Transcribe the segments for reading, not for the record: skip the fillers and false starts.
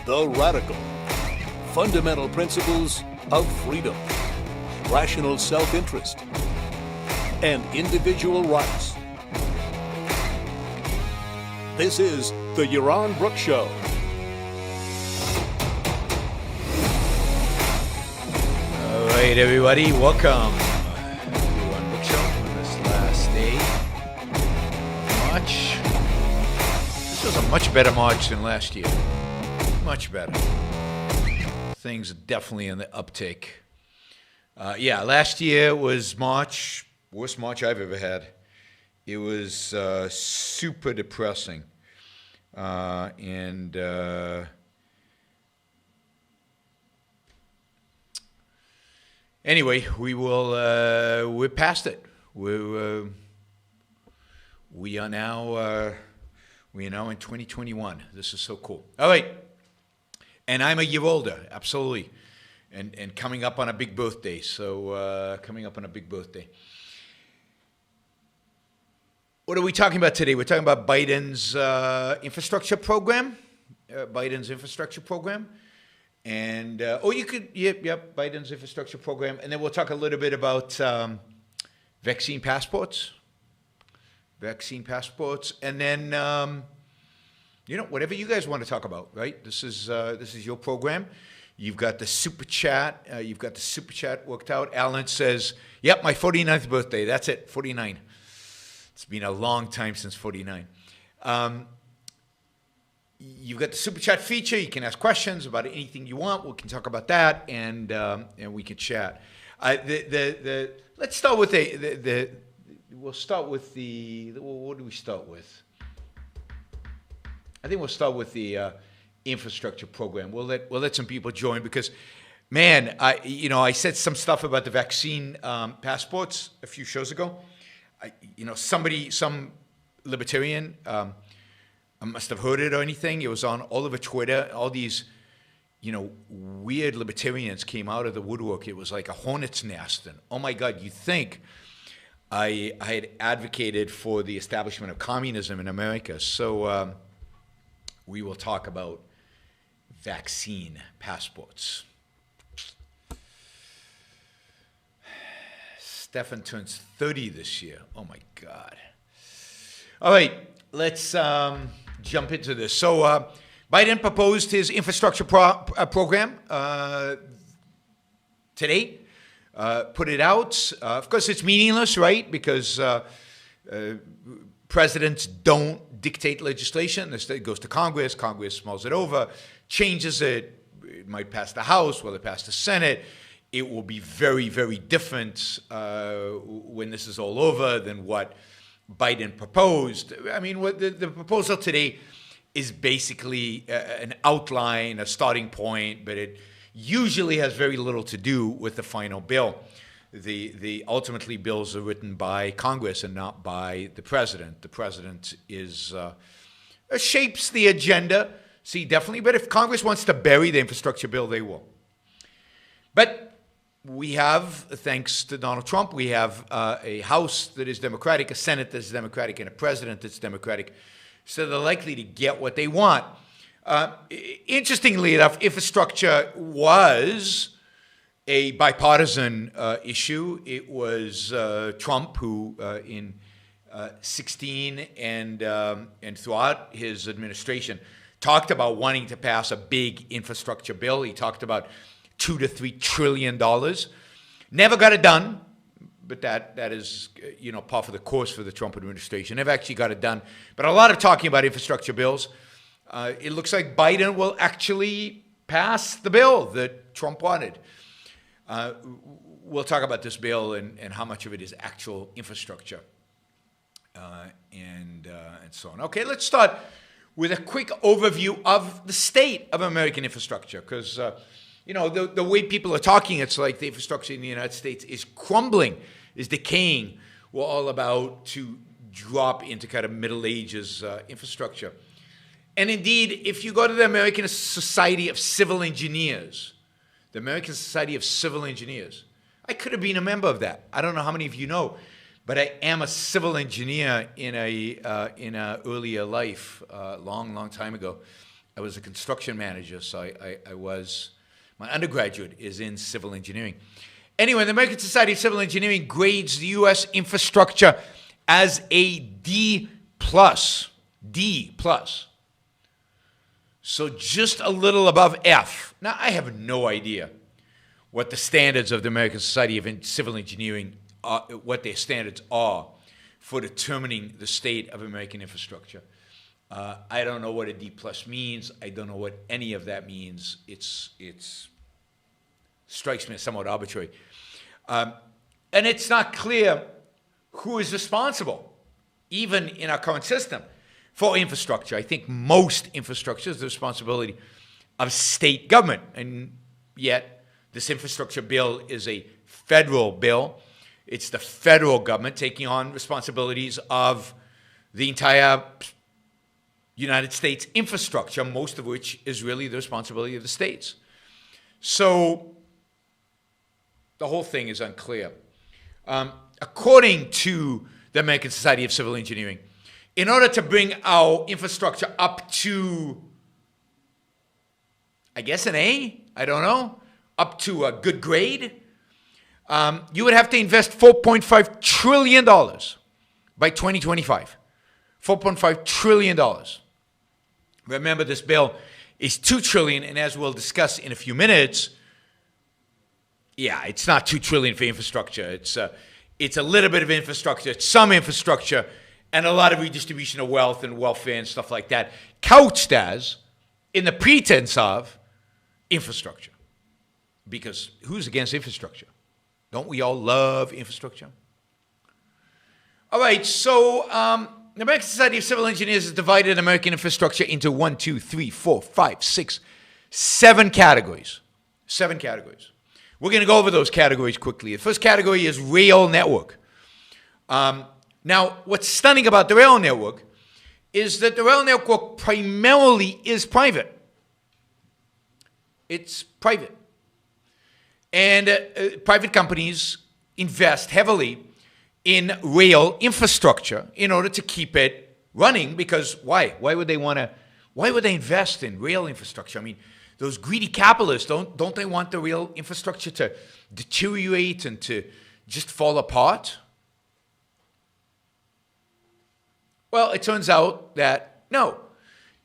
The Radical. Fundamental principles of freedom, rational self-interest, and individual rights. This is the Yaron Brook Show. All right, everybody, welcome to the Yaron Brook Show on this last day of March. This was a much better March than last year. Much better. Things are definitely in the uptick. Last year was March, worst March I've ever had. It was super depressing. Anyway, we're past it. We are now in 2021. This is so cool. All right. And I'm a year older, absolutely, and coming up on a big birthday. What are we talking about today? We're talking about Biden's infrastructure program. Biden's infrastructure program, and Biden's infrastructure program, and then we'll talk a little bit about vaccine passports, and then. Whatever you guys want to talk about, right? This is your program. You've got the super chat. Worked out. Alan says, "Yep, my 49th birthday. That's it, 49. It's been a long time since 49." You've got the super chat feature. You can ask questions about anything you want. We can talk about that, and we can chat. Let's start with We'll start with the. What do we start with? I think we'll start with the infrastructure program. We'll let some people join because, man, I said some stuff about the vaccine passports a few shows ago. Some libertarian must have heard it or anything. It was on all over Twitter. All these, weird libertarians came out of the woodwork. It was like a hornet's nest. And oh my God, you think I had advocated for the establishment of communism in America? So. We will talk about vaccine passports. Stefan turns 30 this year. Oh, my God. All right, let's jump into this. So Biden proposed his infrastructure program today, put it out. Of course, it's meaningless, right? Because presidents don't dictate legislation. It goes to Congress. Congress mulls it over, changes it. It might pass the House. Will it pass the Senate? It will be very, very different when this is all over than what Biden proposed. I mean, what the proposal today is basically an outline, a starting point, but it usually has very little to do with the final bill. The ultimately bills are written by Congress and not by the president. The president shapes the agenda. See, definitely. But if Congress wants to bury the infrastructure bill, they will. But we have, thanks to Donald Trump, we have a House that is Democratic, a Senate that is Democratic, and a president that's Democratic. So they're likely to get what they want. Interestingly enough, infrastructure was a bipartisan issue. It was Trump who, in 2016 and throughout his administration, talked about wanting to pass a big infrastructure bill. He talked about $2 to $3 trillion. Never got it done, but that is par for the course for the Trump administration. Never actually got it done. But a lot of talking about infrastructure bills. It looks like Biden will actually pass the bill that Trump wanted. We'll talk about this bill and how much of it is actual infrastructure and so on. Okay, let's start with a quick overview of the state of American infrastructure because, the way people are talking, it's like the infrastructure in the United States is crumbling, is decaying. We're all about to drop into kind of Middle Ages infrastructure. And indeed, if you go to the American Society of Civil Engineers, I could have been a member of that. I don't know how many of you know, but I am a civil engineer in a earlier life, long time ago. I was a construction manager, so my undergraduate is in civil engineering. Anyway, the American Society of Civil Engineering grades the U.S. infrastructure as a D+. D+. So just a little above F. Now, I have no idea what the standards of the American Society of Civil Engineering are, what their standards are for determining the state of American infrastructure. I don't know what a D+ means. I don't know what any of that means. It's strikes me as somewhat arbitrary. And it's not clear who is responsible, even in our current system, for infrastructure. I think most infrastructure is the responsibility of state government, and yet this infrastructure bill is a federal bill. It's the federal government taking on responsibilities of the entire United States infrastructure, most of which is really the responsibility of the states. So the whole thing is unclear. According to the American Society of Civil Engineering, in order to bring our infrastructure up to, I guess, an A, I don't know, up to a good grade, you would have to invest $4.5 trillion by 2025. $4.5 trillion. Remember, this bill is $2 trillion, and as we'll discuss in a few minutes, yeah, it's not $2 trillion for infrastructure. It's a little bit of infrastructure, it's some infrastructure, and a lot of redistribution of wealth and welfare and stuff like that, couched as, in the pretense of, infrastructure. Because who's against infrastructure? Don't we all love infrastructure? All right, so the American Society of Civil Engineers has divided American infrastructure into 1, 2, 3, 4, 5, 6, 7 categories. 7 categories. We're going to go over those categories quickly. The first category is rail network. Now, what's stunning about the rail network is that the rail network primarily is private. It's private. And private companies invest heavily in rail infrastructure in order to keep it running, because why? Why would they invest in rail infrastructure? I mean, those greedy capitalists, don't they want the rail infrastructure to deteriorate and to just fall apart? Well, it turns out that no.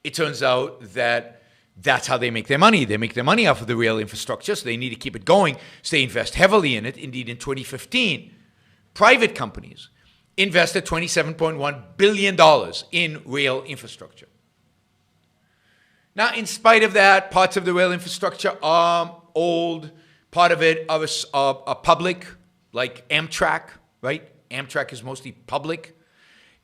It turns out that that's how they make their money. They make their money off of the rail infrastructure, so they need to keep it going, so they invest heavily in it. Indeed, in 2015, private companies invested $27.1 billion in rail infrastructure. Now, in spite of that, parts of the rail infrastructure are old. Part of it are public, like Amtrak, right? Amtrak is mostly public.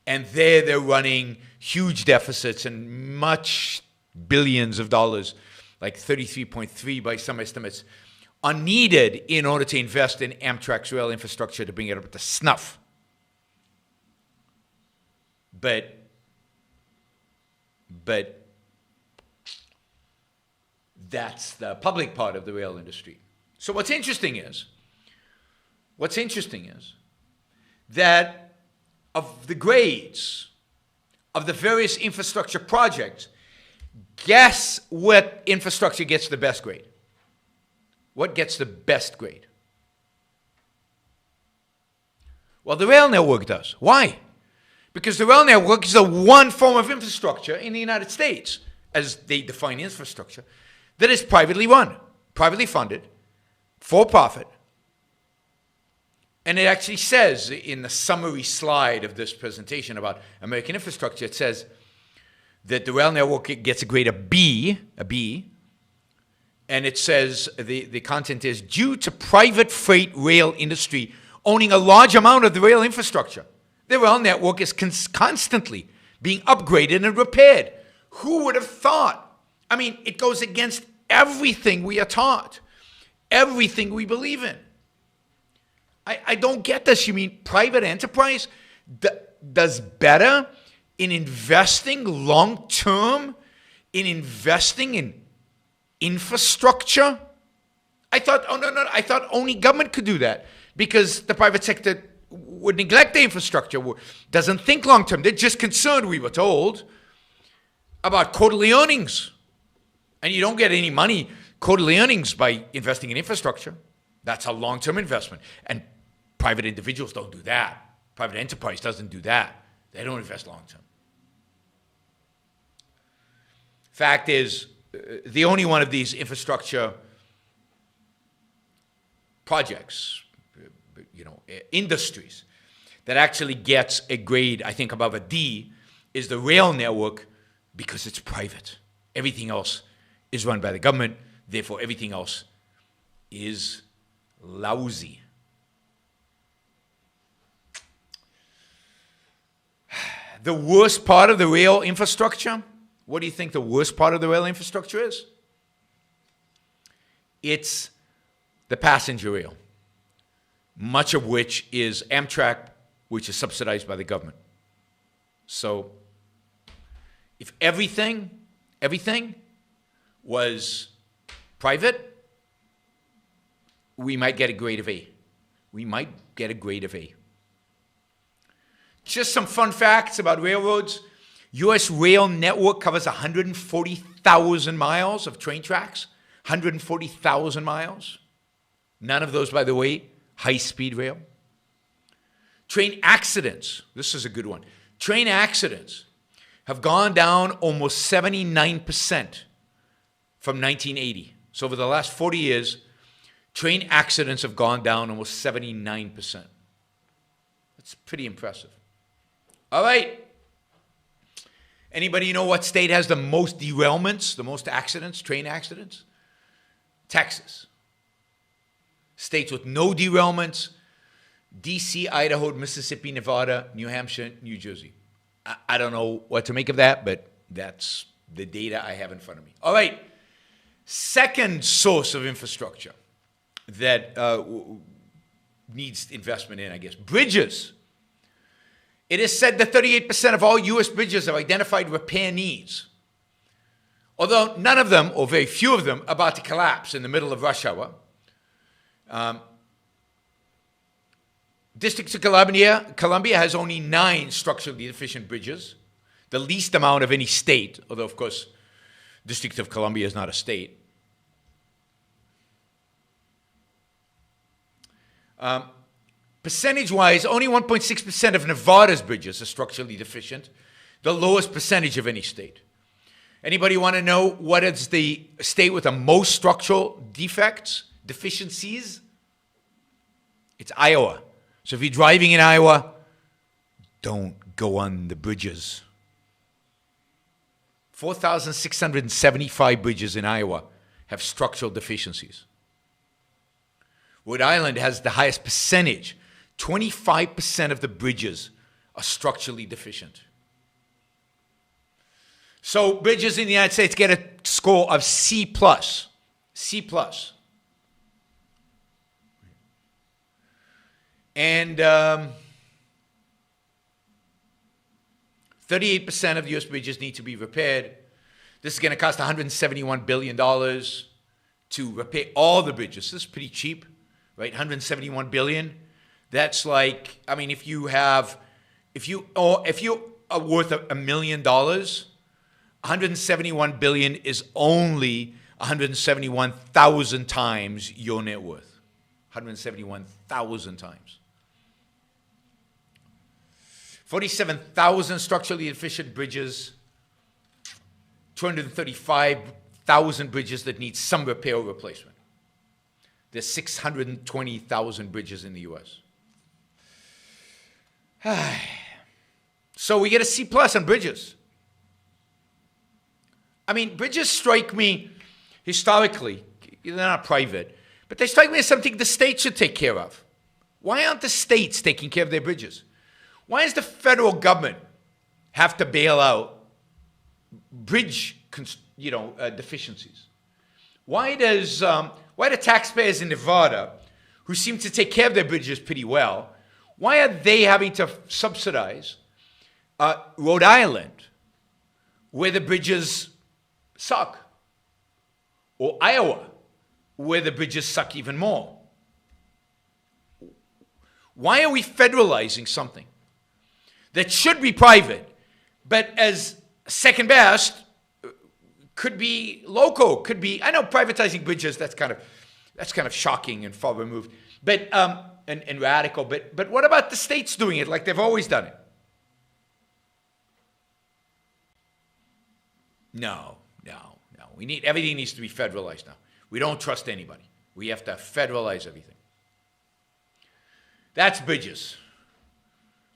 And they're running huge deficits and much billions of dollars, like 33.3 by some estimates, are needed in order to invest in Amtrak's rail infrastructure to bring it up to snuff. But that's the public part of the rail industry. So what's interesting is that of the grades of the various infrastructure projects, guess what infrastructure gets the best grade? What gets the best grade? Well, the rail network does. Why? Because the rail network is the one form of infrastructure in the United States, as they define infrastructure, that is privately run, privately funded, for profit. And it actually says in the summary slide of this presentation about American infrastructure, it says that the rail network gets a grade of B, and it says the content is due to private freight rail industry owning a large amount of the rail infrastructure. The rail network is constantly being upgraded and repaired. Who would have thought? I mean, it goes against everything we are taught, everything we believe in. I don't get this. You mean private enterprise does better in investing long-term, in investing in infrastructure? I thought, I thought only government could do that because the private sector would neglect the infrastructure, doesn't think long-term. They're just concerned, we were told, about quarterly earnings. And you don't get any money, quarterly earnings, by investing in infrastructure. That's a long-term investment. And private individuals don't do that. Private enterprise doesn't do that. They don't invest long-term. Fact is, the only one of these infrastructure projects, industries, that actually gets a grade, I think, above a D is the rail network, because it's private. Everything else is run by the government. Therefore, everything else is lousy. The worst part of the rail infrastructure, what do you think the worst part of the rail infrastructure is? It's the passenger rail, much of which is Amtrak, which is subsidized by the government. So if everything was private, we might get a grade of A. We might get a grade of A. Just some fun facts about railroads. U.S. rail network covers 140,000 miles of train tracks. 140,000 miles. None of those, by the way, high-speed rail. Train accidents. This is a good one. Train accidents have gone down almost 79% from 1980. So over the last 40 years, train accidents have gone down almost 79%. That's pretty impressive. All right. Anybody know what state has the most derailments, the most accidents, train accidents? Texas. States with no derailments: D.C., Idaho, Mississippi, Nevada, New Hampshire, New Jersey. I don't know what to make of that, but that's the data I have in front of me. All right. Second source of infrastructure that needs investment in, I guess, bridges. It is said that 38% of all U.S. bridges have identified repair needs, although none of them, or very few of them, are about to collapse in the middle of rush hour. District of Columbia has only 9 structurally deficient bridges, the least amount of any state, although, of course, District of Columbia is not a state. Percentage-wise, only 1.6% of Nevada's bridges are structurally deficient, the lowest percentage of any state. Anybody want to know what is the state with the most structural deficiencies? It's Iowa. So if you're driving in Iowa, don't go on the bridges. 4,675 bridges in Iowa have structural deficiencies. Rhode Island has the highest percentage. 25% of the bridges are structurally deficient. So bridges in the United States get a score of C+. C+. And 38% of the U.S. bridges need to be repaired. This is going to cost $171 billion to repair all the bridges. This is pretty cheap, right? $171 billion. That's like, I mean, if you are worth $1 million, $171 billion is only 171,000 times your net worth. 171,000 times. 47,000 structurally deficient bridges, 235,000 bridges that need some repair or replacement. There's 620,000 bridges in the U.S. So we get a C+ on bridges. I mean, bridges strike me historically, they're not private, but they strike me as something the state should take care of. Why aren't the states taking care of their bridges? Why does the federal government have to bail out bridge, deficiencies? Why do taxpayers in Nevada, who seem to take care of their bridges pretty well, why are they having to subsidize Rhode Island, where the bridges suck, or Iowa, where the bridges suck even more? Why are we federalizing something that should be private, but as second best, could be local, could be, I know privatizing bridges, that's kind of shocking and far removed, but and radical, but what about the states doing it like they've always done it? No. Everything needs to be federalized now. We don't trust anybody. We have to federalize everything. That's bridges.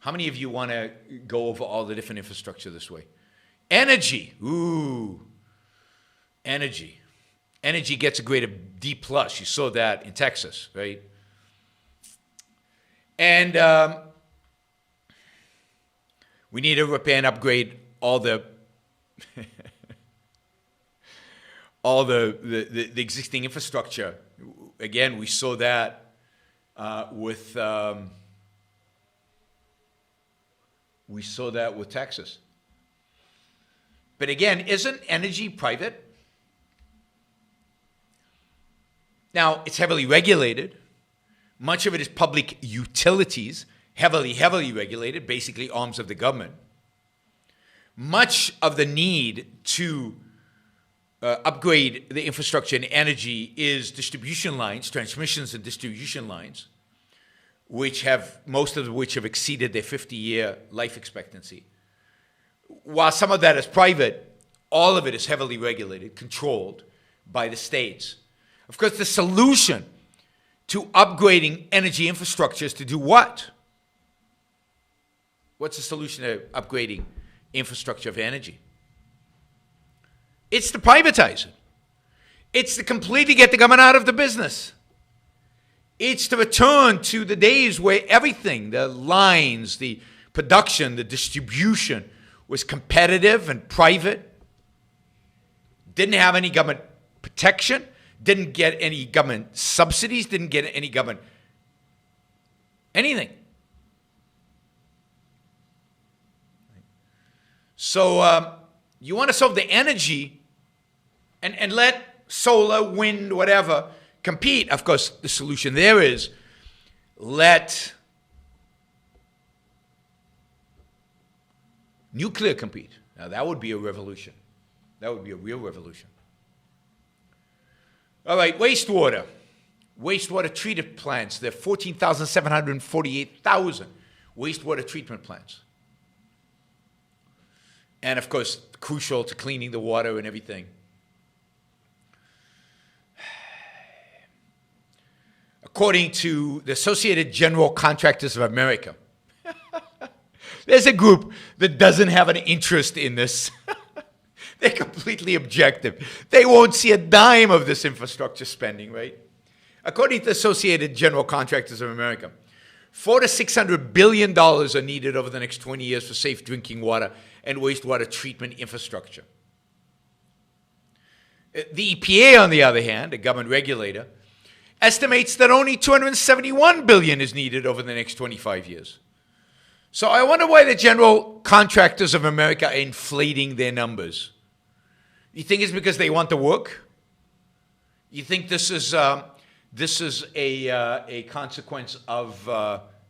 How many of you want to go over all the different infrastructure this way? Energy. Ooh. Energy. Energy gets a grade of D+. You saw that in Texas, right? And we need to repair and upgrade all the all the existing infrastructure. Again, we saw that with Texas. But again, isn't energy private? Now, it's heavily regulated. Much of it is public utilities, heavily regulated, basically arms of the government. Much of the need to upgrade the infrastructure and energy is distribution lines, transmissions and distribution lines, most of which have exceeded their 50-year life expectancy. While some of that is private, all of it is heavily regulated, controlled by the states. Of course, the solution to upgrading energy infrastructure is to do what? What's the solution to upgrading infrastructure of energy? It's to privatize it. It's to completely get the government out of the business. It's to return to the days where everything, the lines, the production, the distribution, was competitive and private, didn't have any government protection, didn't get any government subsidies, didn't get any government anything. So you want to solve the energy and let solar, wind, whatever, compete. Of course, the solution there is let nuclear compete. Now, that would be a revolution. That would be a real revolution. All right, wastewater. Wastewater treatment plants. There are 14,748,000 wastewater treatment plants. And, of course, crucial to cleaning the water and everything. According to the Associated General Contractors of America, there's a group that doesn't have an interest in this. They're completely objective. They won't see a dime of this infrastructure spending, right? According to the Associated General Contractors of America, $400 to $600 billion are needed over the next 20 years for safe drinking water and wastewater treatment infrastructure. The EPA, on the other hand, a government regulator, estimates that only $271 billion is needed over the next 25 years. So I wonder why the General Contractors of America are inflating their numbers. You think it's because they want to work? You think this is a consequence of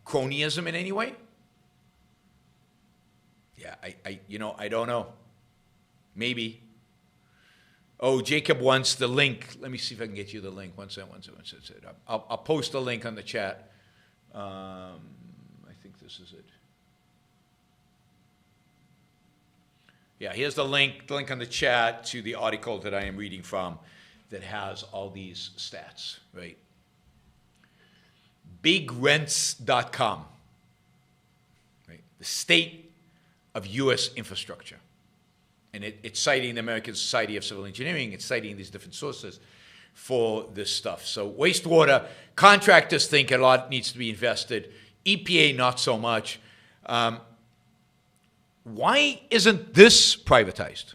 cronyism in any way? Yeah, I don't know. Maybe. Oh, Jacob wants the link. Let me see if I can get you the link. One second. I'll post the link on the chat. I think this is it. Yeah, here's the link on the chat to the article that I am reading from that has all these stats, right? BigRents.com, right? The state of U.S. infrastructure. And it's citing the American Society of Civil Engineering. It's citing these different sources for this stuff. So wastewater, contractors think a lot needs to be invested. EPA, not so much. Why isn't this privatized?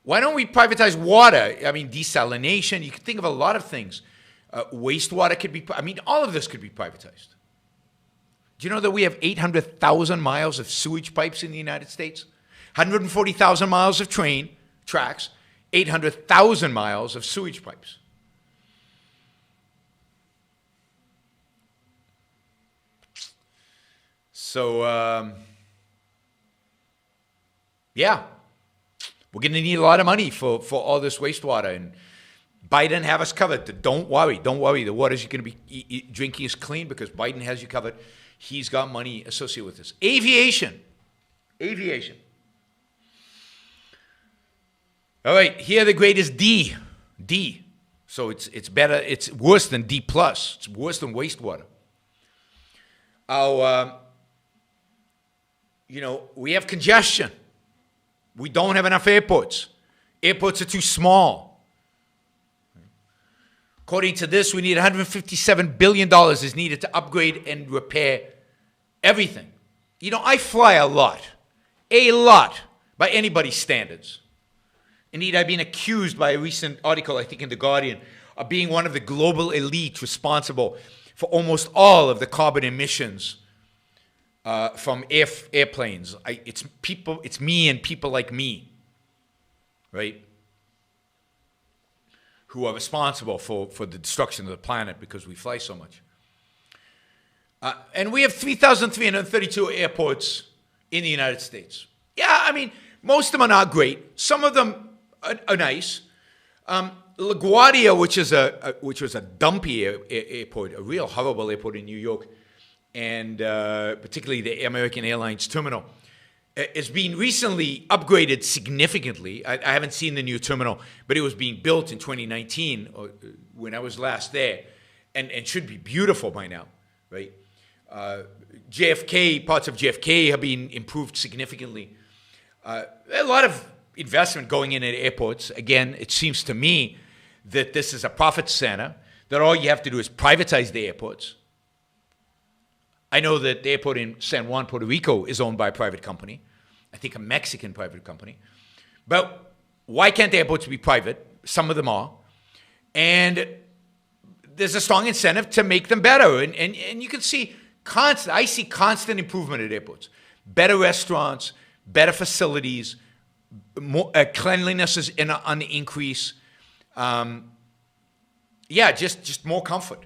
Why don't we privatize water? I mean, desalination. You can think of a lot of things. Wastewater could be, all of this could be privatized. Do you know that we have 800,000 miles of sewage pipes in the United States? 140,000 miles of train tracks, 800,000 miles of sewage pipes. So, yeah, We're going to need a lot of money for all this wastewater. And Biden have us covered. Don't worry. The water you're going to be drinking is clean because Biden has you covered. He's got money associated with this. Aviation. All right, here the grade is D. So it's better. It's worse than D+. It's worse than wastewater. We have congestion. We don't have enough airports. Airports are too small. According to this, we need $157 billion is needed to upgrade and repair everything. I fly a lot by anybody's standards. Indeed, I've been accused by a recent article, I think in The Guardian, of being one of the global elite responsible for almost all of the carbon emissions from airplanes. It's me and people like me, right, who are responsible for the destruction of the planet because we fly so much. And we have 3,332 airports in the United States. Yeah, most of them are not great. Some of them are nice. LaGuardia, which was a dumpy airport, a real horrible airport in New York, and particularly the American Airlines terminal, is being recently upgraded significantly. I haven't seen the new terminal, but it was being built in 2019 when I was last there, and should be beautiful by now, right? JFK, parts of JFK have been improved significantly. A lot of investment going in at airports. Again, it seems to me that this is a profit center, that all you have to do is privatize the airports. I know that the airport in San Juan, Puerto Rico is owned by a private company. I think a Mexican private company. But why can't the airports be private? Some of them are. And there's a strong incentive to make them better. And you can see I see constant improvement at airports. Better restaurants, better facilities, more cleanliness is on the increase. Just more comfort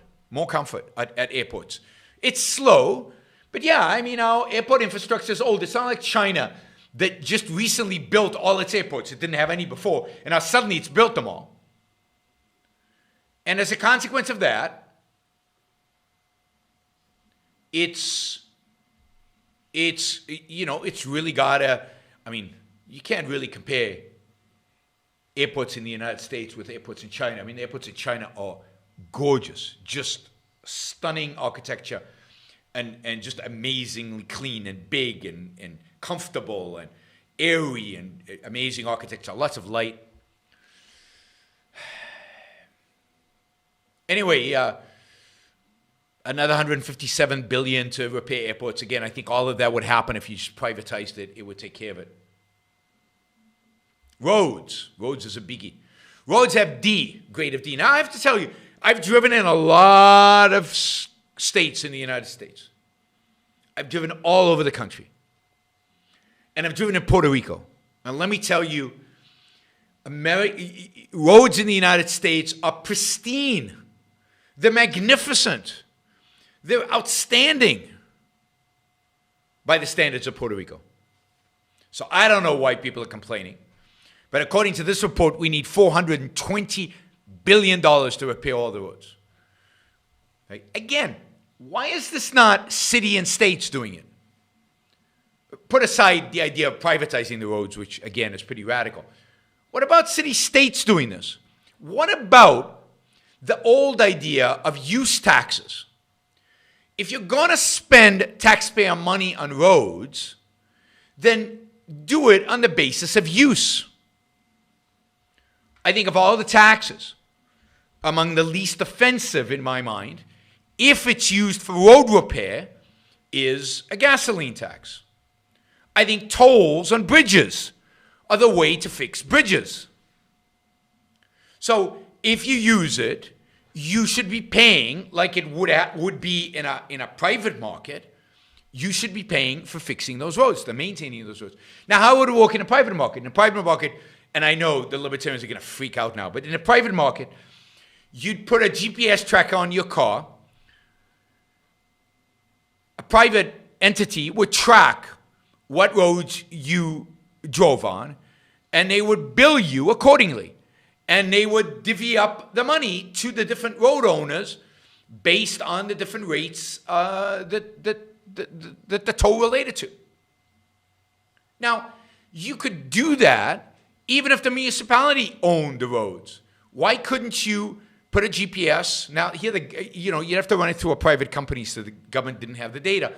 at airports. It's slow, but our airport infrastructure is old. It's not like China that just recently built all its airports. It didn't have any before, and now suddenly it's built them all. And as a consequence of that, it's really gotta, you can't really compare airports in the United States with airports in China. The airports in China are gorgeous, just stunning architecture and just amazingly clean and big and comfortable and airy and amazing architecture, lots of light. Anyway, another $157 billion to repair airports. Again, I think all of that would happen if you just privatized it. It would take care of it. Roads is a biggie. Roads have D, grade of D. Now, I have to tell you, I've driven in a lot of states in the United States. I've driven all over the country. And I've driven in Puerto Rico. And let me tell you, roads in the United States are pristine. They're magnificent. They're outstanding by the standards of Puerto Rico. So I don't know why people are complaining. But according to this report, we need $420 billion to repair all the roads. Right? Again, why is this not city and states doing it? Put aside the idea of privatizing the roads, which, again, is pretty radical. What about city-states doing this? What about the old idea of use taxes? If you're going to spend taxpayer money on roads, then do it on the basis of use. I think of all the taxes, among the least offensive in my mind, if it's used for road repair, is a gasoline tax. I think tolls on bridges are the way to fix bridges. So if you use it, you should be paying like it would be in a private market. You should be paying for fixing those roads, the maintaining of those roads. Now, how would it work in a private market? In a private market, and I know the libertarians are going to freak out now, but in a private market, you'd put a GPS tracker on your car. A private entity would track what roads you drove on, and they would bill you accordingly. And they would divvy up the money to the different road owners based on the different rates that the toll related to. Now, you could do that even if the municipality owned the roads. Why couldn't you put a GPS? Now, here, you'd have to run it through a private company, so the government didn't have the data.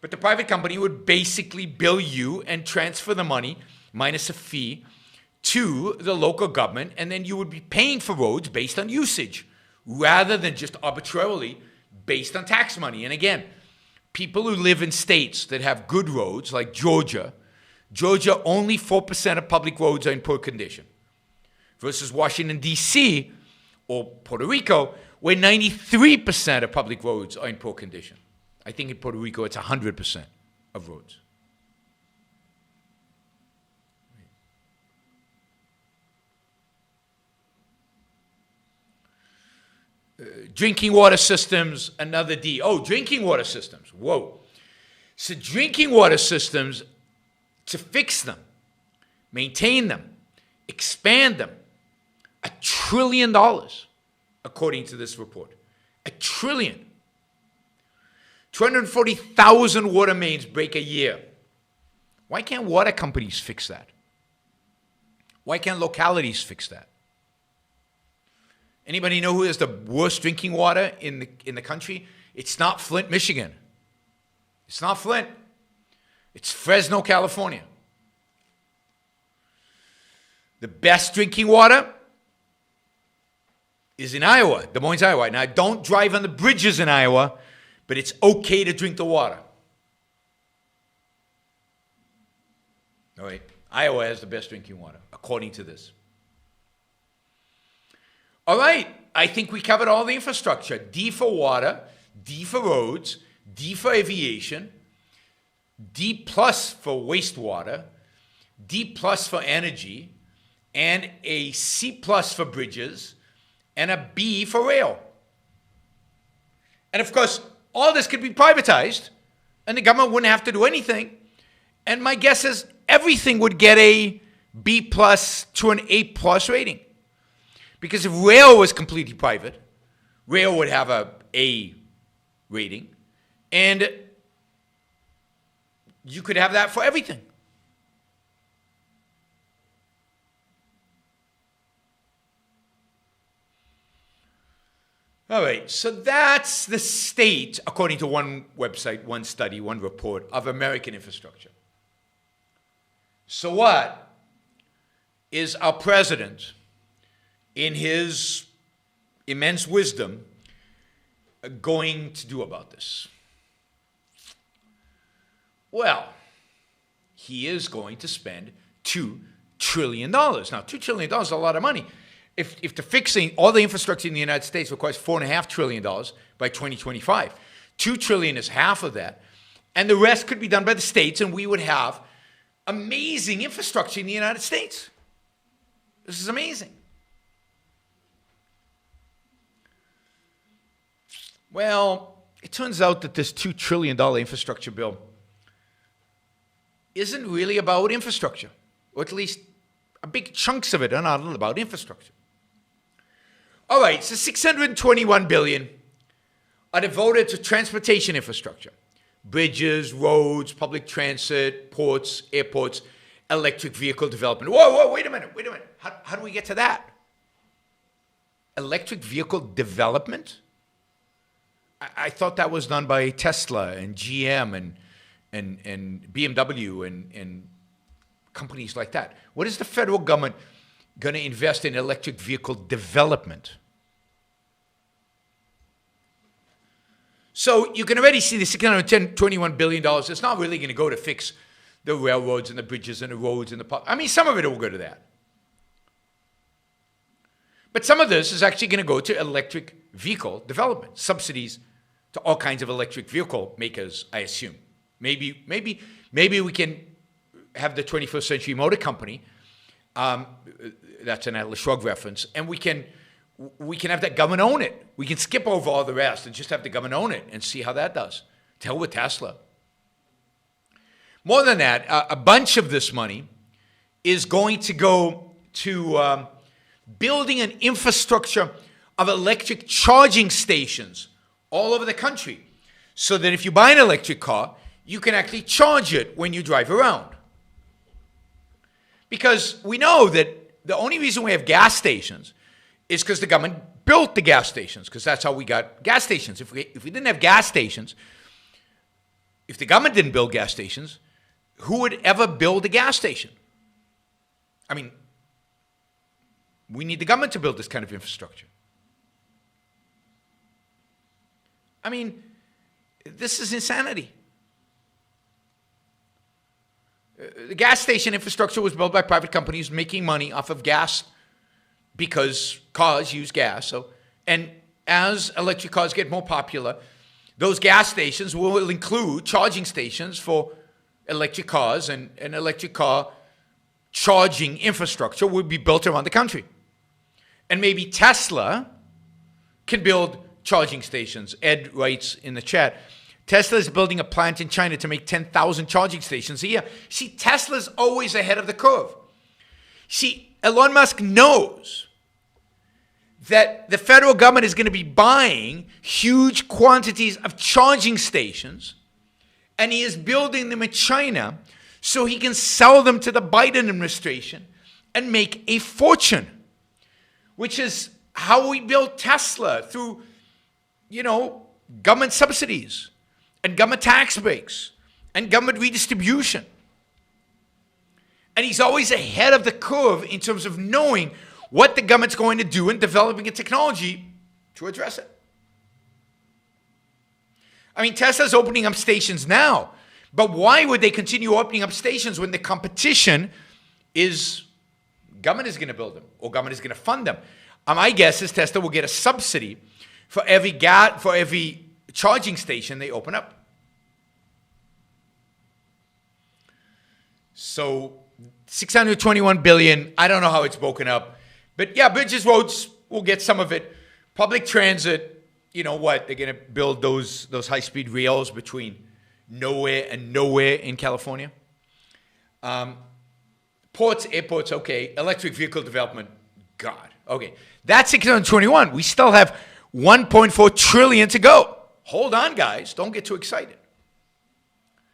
But the private company would basically bill you and transfer the money, minus a fee, to the local government, and then you would be paying for roads based on usage, rather than just arbitrarily based on tax money. And again, people who live in states that have good roads, like Georgia, only 4% of public roads are in poor condition, versus Washington, D.C., or Puerto Rico, where 93% of public roads are in poor condition. I think in Puerto Rico, it's 100% of roads. Drinking water systems, another D. Oh, drinking water systems. Whoa. So drinking water systems, to fix them, maintain them, expand them, $1 trillion, according to this report. $1 trillion. 240,000 water mains break a year. Why can't water companies fix that? Why can't localities fix that? Anybody know who has the worst drinking water in the country? It's not Flint, Michigan. It's not Flint. It's Fresno, California. The best drinking water is in Iowa, Des Moines, Iowa. Now, don't drive on the bridges in Iowa, but it's okay to drink the water. All right. Iowa has the best drinking water, according to this. All right, I think we covered all the infrastructure. D for water, D for roads, D for aviation, D plus for wastewater, D plus for energy, and a C plus for bridges, and a B for rail. And of course, all this could be privatized, and the government wouldn't have to do anything. And my guess is everything would get a B plus to an A plus rating. Because if rail was completely private, rail would have a A rating, and you could have that for everything. All right, so that's the state, according to one website, one study, one report, of American infrastructure. So what is our president, in his immense wisdom, going to do about this? Well, he is going to spend $2 trillion. Now, $2 trillion is a lot of money. If the fixing all the infrastructure in the United States requires $4.5 trillion by 2025, $2 trillion is half of that, and the rest could be done by the states, and we would have amazing infrastructure in the United States. This is amazing. Well, it turns out that this $2 trillion infrastructure bill isn't really about infrastructure, or at least a big chunks of it are not about infrastructure. All right, so $621 billion are devoted to transportation infrastructure: bridges, roads, public transit, ports, airports, electric vehicle development. Whoa, wait a minute. How do we get to that? Electric vehicle development? I thought that was done by Tesla and GM and BMW and companies like that. What is the federal government going to invest in electric vehicle development? So you can already see the $621 billion. It's not really going to go to fix the railroads and the bridges and the roads and I mean, some of it will go to that. But some of this is actually going to go to electric vehicle development, subsidies to all kinds of electric vehicle makers, I assume. Maybe we can have the 21st Century Motor Company, that's an Atlas Shrugged reference, and we can have that government own it. We can skip over all the rest and just have the government own it and see how that does. To hell with Tesla. More than that, a bunch of this money is going to go to building an infrastructure of electric charging stations all over the country, so that if you buy an electric car, you can actually charge it when you drive around. Because we know that the only reason we have gas stations is because the government built the gas stations, because that's how we got gas stations. If we didn't have gas stations, if the government didn't build gas stations, who would ever build a gas station? I mean, we need the government to build this kind of infrastructure. I mean, this is insanity. The gas station infrastructure was built by private companies making money off of gas because cars use gas. So, and as electric cars get more popular, those gas stations will include charging stations for electric cars, and an electric car charging infrastructure will be built around the country. And maybe Tesla can build charging stations. Ed writes in the chat, Tesla is building a plant in China to make 10,000 charging stations a year. See, Tesla's always ahead of the curve. See, Elon Musk knows that the federal government is going to be buying huge quantities of charging stations, and he is building them in China so he can sell them to the Biden administration and make a fortune, which is how we built Tesla, through, government subsidies and government tax breaks and government redistribution. And he's always ahead of the curve in terms of knowing what the government's going to do and developing a technology to address it. I mean, Tesla's opening up stations now, but why would they continue opening up stations when the competition is government is going to build them or government is going to fund them? My guess is Tesla will get a subsidy for every charging station they open up. So 621 billion, I don't know how it's broken up. But yeah, bridges, roads, will get some of it. Public transit, you know what? They're going to build those high-speed rails between nowhere and nowhere in California. Ports, airports, okay. Electric vehicle development, God. Okay, that's 621. We still have 1.4 trillion to go. Hold on, guys. Don't get too excited.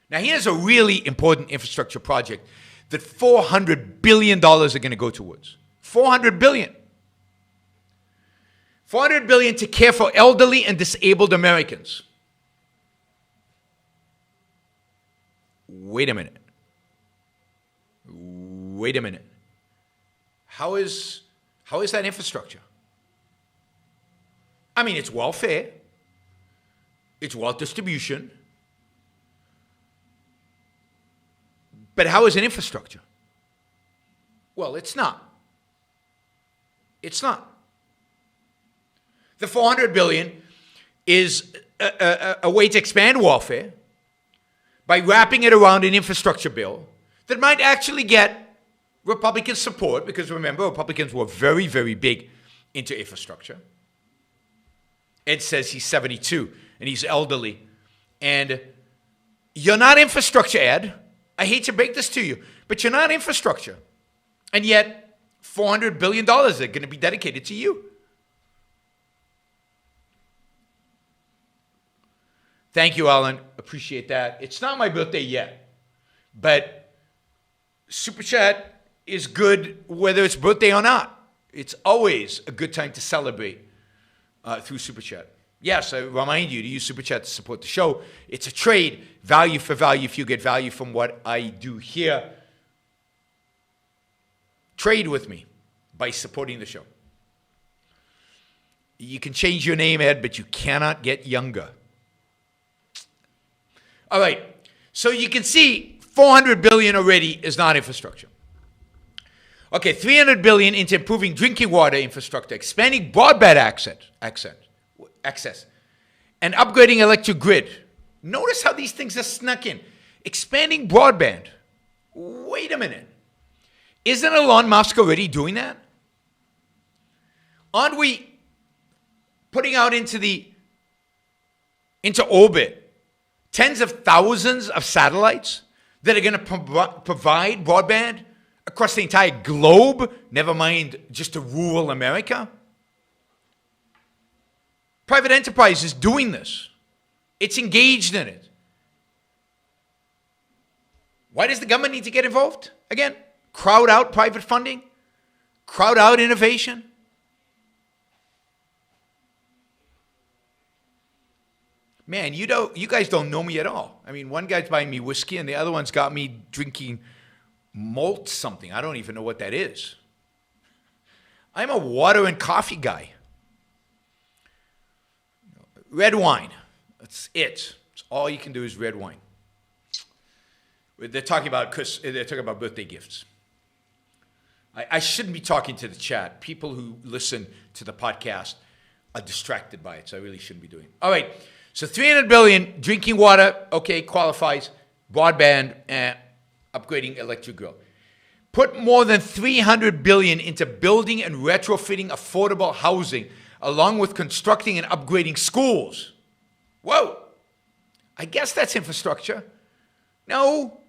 Now, here's a really important infrastructure project that $400 billion are going to go towards. $400 billion. $400 billion to care for elderly and disabled Americans. Wait a minute. Wait a minute. How is that infrastructure? I mean, it's welfare. It's wealth distribution. But how is it infrastructure? Well, it's not. It's not. The $400 billion is a way to expand welfare by wrapping it around an infrastructure bill that might actually get Republican support, because remember, Republicans were very, very big into infrastructure. Ed says he's 72 and he's elderly. And you're not infrastructure, Ed. I hate to break this to you, but you're not infrastructure. And yet, $400 billion are going to be dedicated to you. Thank you, Alan. Appreciate that. It's not my birthday yet, but Super Chat is good whether it's birthday or not. It's always a good time to celebrate through Super Chat. Yes, I remind you to use Super Chat to support the show. It's a trade, value for value. If you get value from what I do here, trade with me by supporting the show. You can change your name, Ed, but you cannot get younger. All right, so you can see $400 billion already is not infrastructure. Okay, $300 billion into improving drinking water infrastructure, expanding broadband access, and upgrading electric grid. Notice how these things are snuck in. Expanding broadband. Wait a minute. Isn't Elon Musk already doing that? Aren't we putting out into orbit tens of thousands of satellites that are going to provide broadband across the entire globe, never mind just a rural America. Private enterprise is doing this. It's engaged in it. Why does the government need to get involved? Again, crowd out private funding, crowd out innovation. Man, you guys don't know me at all. I mean, one guy's buying me whiskey and the other one's got me drinking malt something. I don't even know what that is. I'm a water and coffee guy. Red wine. That's it. That's all you can do is red wine. They're talking about birthday gifts. I shouldn't be talking to the chat. People who listen to the podcast are distracted by it, so I really shouldn't be doing it. All right. So $300 billion, drinking water, okay, qualifies. Broadband, upgrading electric grill. Put more than $300 billion into building and retrofitting affordable housing, along with constructing and upgrading schools. Whoa. I guess that's infrastructure. No.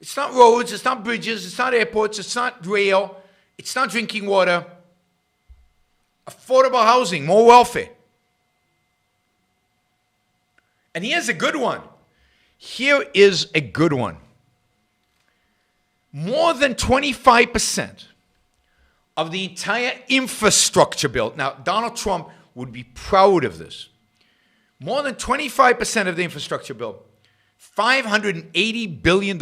It's not roads, it's not bridges, it's not airports, it's not rail, it's not drinking water. Affordable housing, more welfare. And here's a good one. Here is a good one. More than 25% of the entire infrastructure bill. Now, Donald Trump would be proud of this. More than 25% of the infrastructure bill, $580 billion,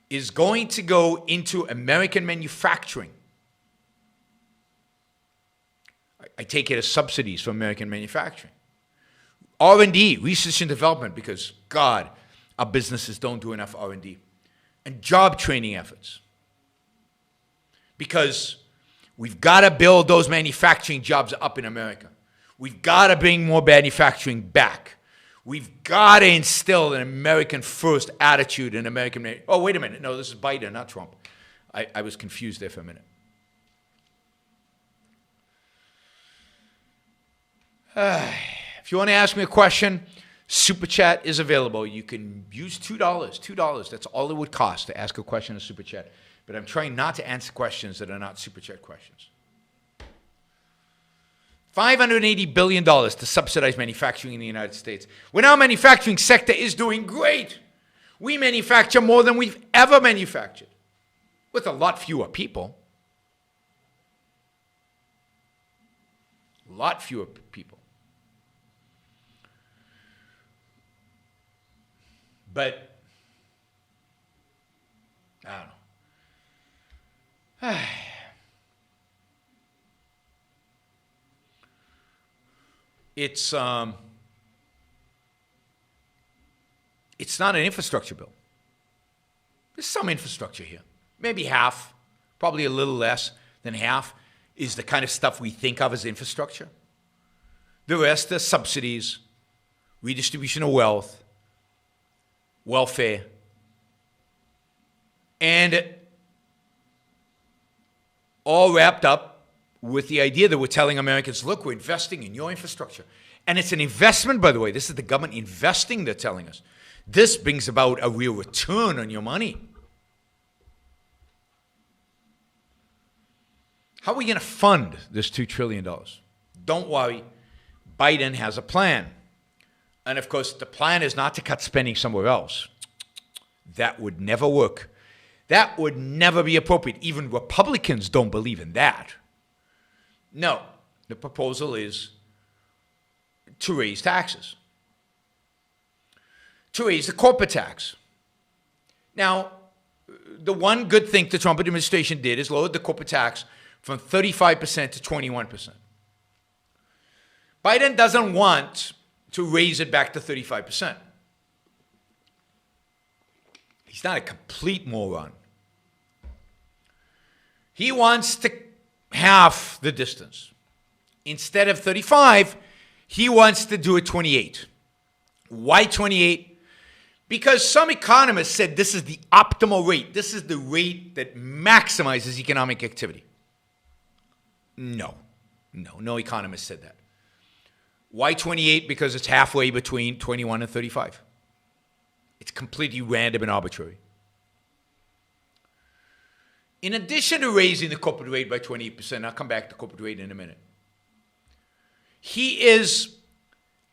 is going to go into American manufacturing. I take it as subsidies for American manufacturing. R&D, research and development, because, God, our businesses don't do enough R&D. And job training efforts. Because we've got to build those manufacturing jobs up in America. We've got to bring more manufacturing back. We've got to instill an American first attitude in American. Oh, wait a minute. No, this is Biden, not Trump. I was confused there for a minute. If you want to ask me a question, Super Chat is available. You can use $2. $2. That's all it would cost to ask a question in Super Chat. But I'm trying not to answer questions that are not Super Chat questions. $580 billion to subsidize manufacturing in the United States. When our manufacturing sector is doing great. We manufacture more than we've ever manufactured. With a lot fewer people. A lot fewer people. But, I don't know. It's not an infrastructure bill. There's some infrastructure here. Maybe half, probably a little less than half, is the kind of stuff we think of as infrastructure. The rest are subsidies, redistribution of wealth, welfare, and all wrapped up with the idea that we're telling Americans, look, we're investing in your infrastructure. And it's an investment, by the way. This is the government investing, they're telling us. This brings about a real return on your money. How are we going to fund this $2 trillion? Don't worry. Biden has a plan. And of course, the plan is not to cut spending somewhere else. That would never work. That would never be appropriate. Even Republicans don't believe in that. No, the proposal is to raise taxes. To raise the corporate tax. Now, the one good thing the Trump administration did is lowered the corporate tax from 35% to 21%. Biden doesn't want to raise it back to 35%. He's not a complete moron. He wants to half the distance. Instead of 35, he wants to do it 28. Why 28? Because some economists said this is the optimal rate. This is the rate that maximizes economic activity. No economist said that. Why 28? Because it's halfway between 21 and 35. It's completely random and arbitrary. in addition to raising the corporate rate by 28%, I'll come back to corporate rate in a minute, he is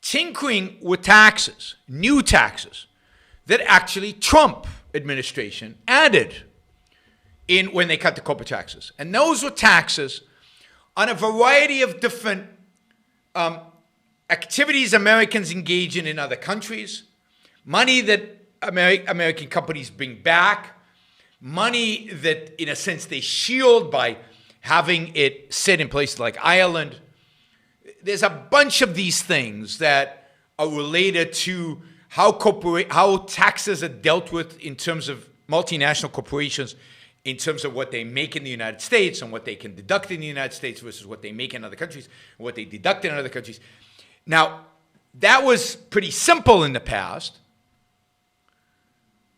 tinkering with taxes, new taxes, that actually Trump administration added in when they cut the corporate taxes. And those were taxes on a variety of different activities Americans engage in other countries, money that American companies bring back, money that, in a sense, they shield by having it sit in places like Ireland. There's a bunch of these things that are related to how taxes are dealt with in terms of multinational corporations, in terms of what they make in the United States and what they can deduct in the United States versus what they make in other countries and what they deduct in other countries. Now, that was pretty simple in the past.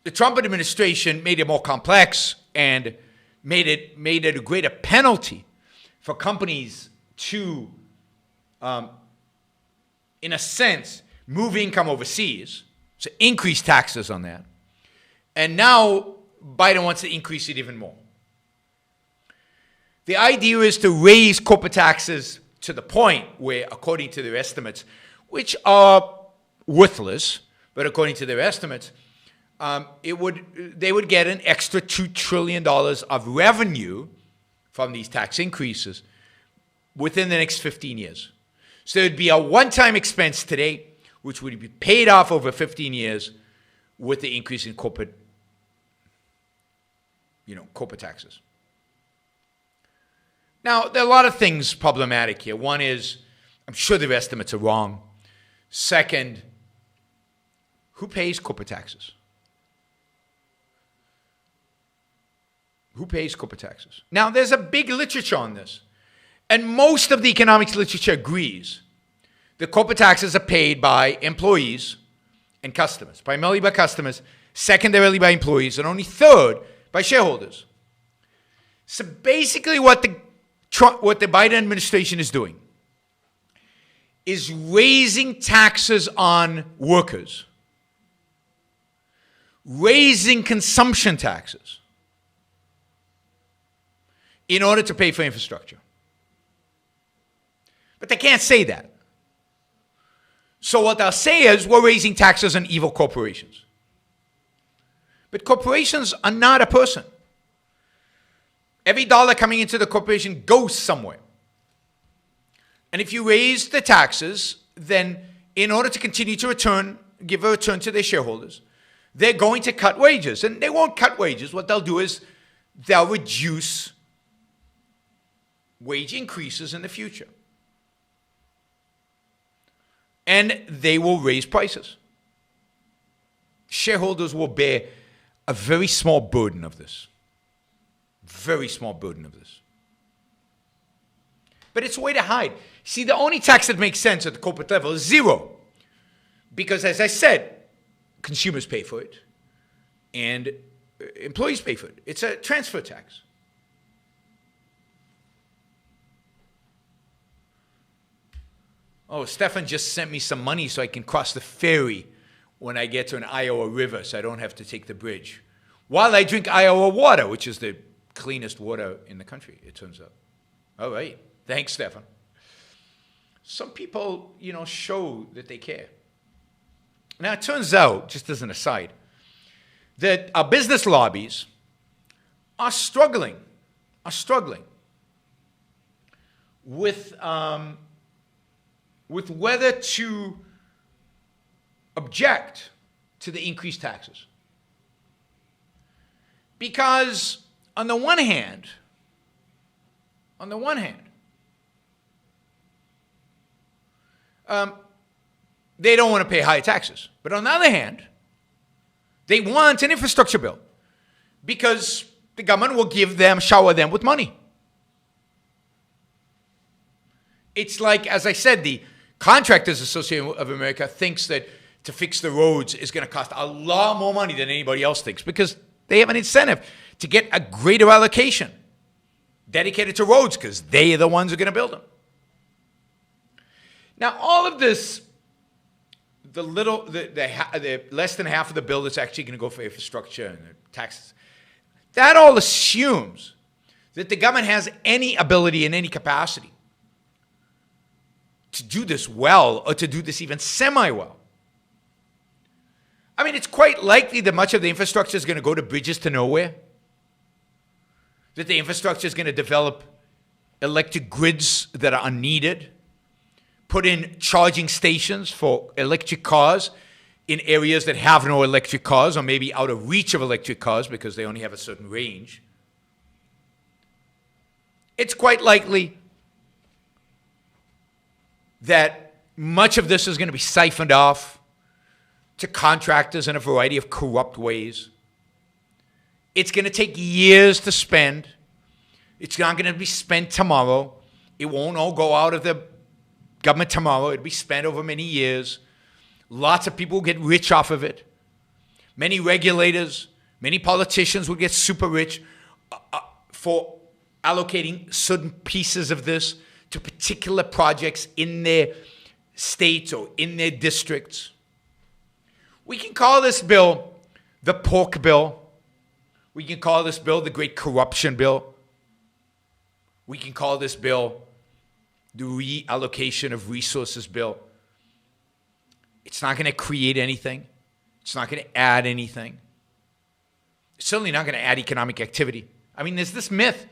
The Trump administration made it more complex and made it a greater penalty for companies to, in a sense, move income overseas, so increase taxes on that. And now Biden wants to increase it even more. The idea is to raise corporate taxes to the point where, according to their estimates, which are worthless, but according to their estimates, they would get an extra $2 trillion of revenue from these tax increases within the next 15 years. So it would be a one-time expense today, which would be paid off over 15 years with the increase in corporate taxes. Now, there are a lot of things problematic here. One is, I'm sure their estimates are wrong. Second, who pays corporate taxes? Who pays corporate taxes? Now, there's a big literature on this, and most of the economics literature agrees that corporate taxes are paid by employees and customers, primarily by customers, secondarily by employees, and only third by shareholders. So basically what the Biden administration is doing is raising taxes on workers, raising consumption taxes in order to pay for infrastructure. But they can't say that. So what they'll say is, we're raising taxes on evil corporations. But corporations are not a person. Every dollar coming into the corporation goes somewhere. And if you raise the taxes, then in order to continue to give a return to their shareholders, they're going to cut wages. And they won't cut wages. What they'll do is they'll reduce wage increases in the future. And they will raise prices. Shareholders will bear a very small burden of this. Very small burden of this. But it's a way to hide. See, the only tax that makes sense at the corporate level is zero. Because, as I said, consumers pay for it and employees pay for it. It's a transfer tax. Oh, Stefan just sent me some money so I can cross the ferry when I get to an Iowa river so I don't have to take the bridge. While I drink Iowa water, which is the cleanest water in the country, it turns out. All right. Thanks, Stefan. Some people, show that they care. Now, it turns out, just as an aside, that our business lobbies are struggling with whether to object to the increased taxes. Because on the one hand, they don't want to pay higher taxes. But on the other hand, they want an infrastructure bill because the government will shower them with money. It's like, as I said, the Contractors Association of America thinks that to fix the roads is going to cost a lot more money than anybody else thinks because they have an incentive to get a greater allocation dedicated to roads because they are the ones who are going to build them. Now, all of this, the less than half of the bill that's actually going to go for infrastructure and taxes, that all assumes that the government has any ability and any capacity to do this well or to do this even semi-well. I mean, it's quite likely that much of the infrastructure is going to go to bridges to nowhere, that the infrastructure is going to develop electric grids that are unneeded, put in charging stations for electric cars in areas that have no electric cars or maybe out of reach of electric cars because they only have a certain range. It's quite likely that much of this is going to be siphoned off to contractors in a variety of corrupt ways. It's going to take years to spend. It's not going to be spent tomorrow. It won't all go out of the government tomorrow. It'll be spent over many years. Lots of people will get rich off of it. Many regulators, many politicians will get super rich for allocating certain pieces of this to particular projects in their states or in their districts. We can call this bill the pork bill. We can call this bill the great corruption bill. We can call this bill the reallocation of resources bill. It's not going to create anything. It's not going to add anything. It's certainly not going to add economic activity. I mean, there's this myth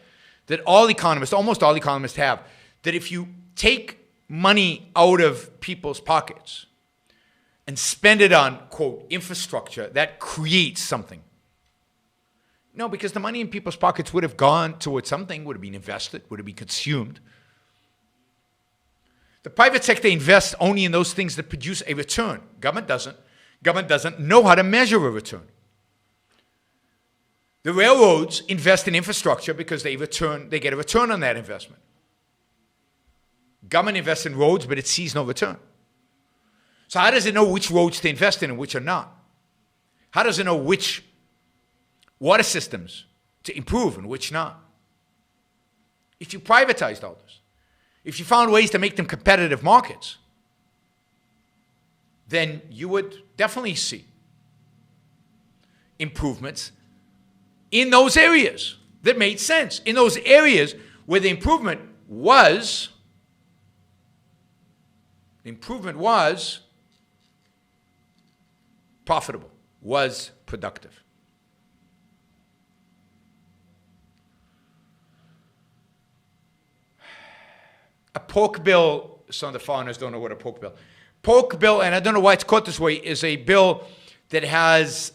that all economists, almost all economists have, that if you take money out of people's pockets and spend it on, quote, infrastructure, that creates something. No, because the money in people's pockets would have gone towards something, would have been invested, would have been consumed. The private sector invests only in those things that produce a return. Government doesn't. Government doesn't know how to measure a return. The railroads invest in infrastructure because they get a return on that investment. Government invests in roads, but it sees no return. So how does it know which roads to invest in and which are not? How does it know which water systems to improve and which not? If you privatized all this, if you found ways to make them competitive markets, then you would definitely see improvements in those areas that made sense, in those areas where the improvement was profitable, was productive. A pork bill, some of the foreigners don't know what a pork bill. Pork bill, and I don't know why it's called this way, is a bill that has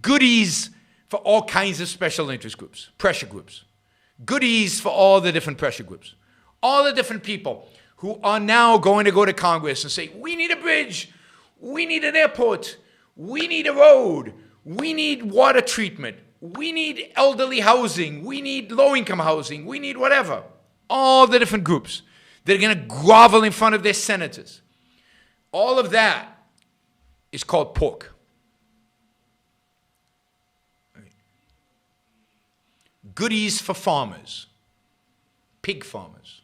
goodies for all kinds of special interest groups, pressure groups. Goodies for all the different pressure groups. All the different people who are now going to go to Congress and say, we need a bridge, we need an airport, we need a road, we need water treatment, we need elderly housing, we need low-income housing, we need whatever. All the different groups that are going to grovel in front of their senators. All of that is called pork. Goodies for farmers, pig farmers.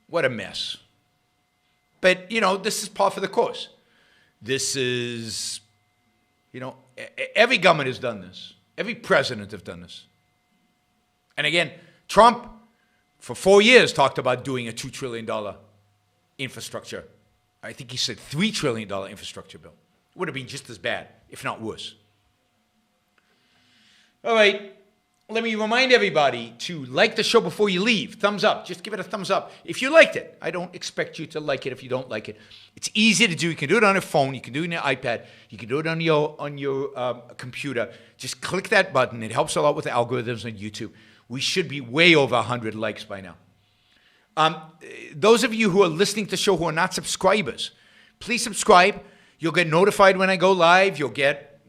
What a mess. But, this is par for the course. This is, every government has done this. Every president has done this. And again, Trump, for 4 years, talked about doing a $2 trillion infrastructure. I think he said $3 trillion infrastructure bill. It would have been just as bad, if not worse. All right, let me remind everybody to like the show before you leave. Thumbs up. Just give it a thumbs up if you liked it. I don't expect you to like it if you don't like it. It's easy to do. You can do it on a phone. You can do it on your iPad. You can do it on your computer. Just click that button. It helps a lot with the algorithms on YouTube. We should be way over 100 likes by now. Those of you who are listening to the show who are not subscribers, please subscribe. You'll get notified when I go live. You'll get,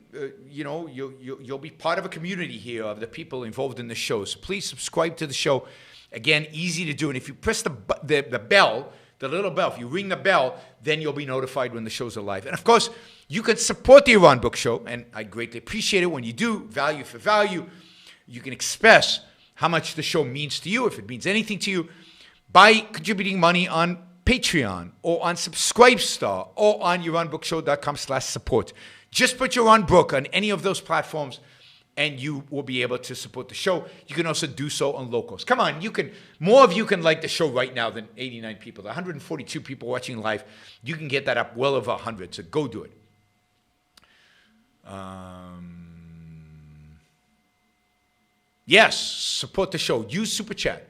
you'll be part of a community here of the people involved in the show. So please subscribe to the show. Again, easy to do. And if you press the bell, the little bell, if you ring the bell, then you'll be notified when the shows are live. And of course, you can support the Iran Book Show, and I greatly appreciate it when you do, value for value. You can express how much the show means to you, if it means anything to you, by contributing money on Patreon or on Subscribestar or on YaronBookShow.com/support. Just put Yaron Brook on any of those platforms and you will be able to support the show. You can also do so on Locals. Come on, more of you can like the show right now than 89 people. 142 people watching live. You can get that up well over 100, so go do it. Yes, support the show. Use Super Chat.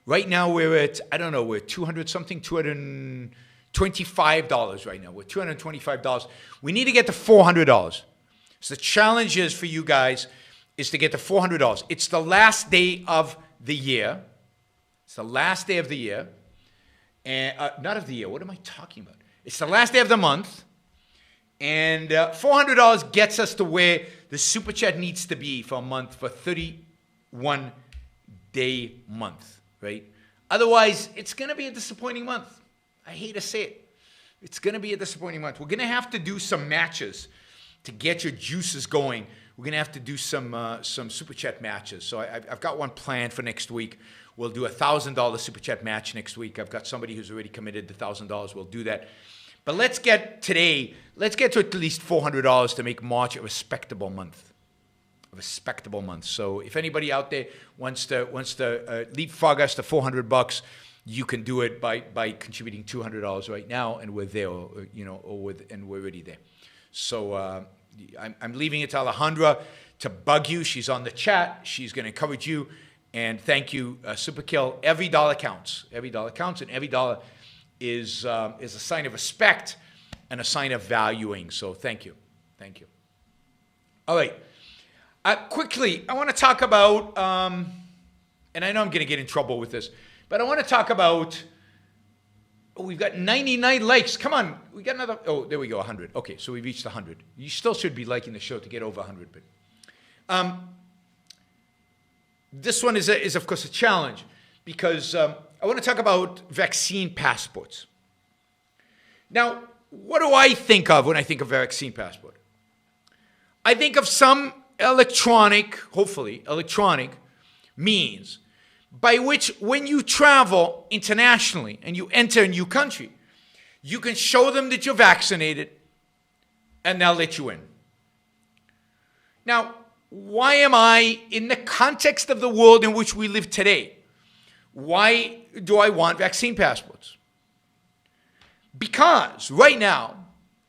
Right now we're at, I don't know, we're 200 something, $225 right now. We're $225. We need to get to $400. So the challenge is for you guys is to get to $400. It's the last day of the year. It's the last day of the year. And not of the year. What am I talking about? It's the last day of the month. And $400 gets us to where the Super Chat needs to be for a month, for 31-day month, right? Otherwise, it's going to be a disappointing month. I hate to say it. It's going to be a disappointing month. We're going to have to do some matches to get your juices going. We're going to have to do some Super Chat matches. So I've got one planned for next week. We'll do a $1,000 Super Chat match next week. I've got somebody who's already committed to $1,000. We'll do that. But let's get to at least $400 to make March a respectable month. A respectable month. So if anybody out there wants to leapfrog us to $400, you can do it by contributing $200 right now, and we're there, and we're already there. So I'm leaving it to Alejandra to bug you. She's on the chat. She's going to encourage you. And thank you, Superkill. Every dollar counts. Every dollar counts, and every dollar is a sign of respect and a sign of valuing. So thank you. Thank you. All right. Quickly, I want to talk about, and I know I'm going to get in trouble with this, but I want to talk about, we've got 99 likes. Come on. We got another, there we go, 100. Okay, so we reached 100. You still should be liking the show to get over 100. But this one is of course, a challenge because I want to talk about vaccine passports. Now, what do I think of when I think of vaccine passport? I think of some hopefully electronic means by which when you travel internationally and you enter a new country, you can show them that you're vaccinated and they'll let you in. Now, why am I, in the context of the world in which we live today, why do I want vaccine passports? Because right now,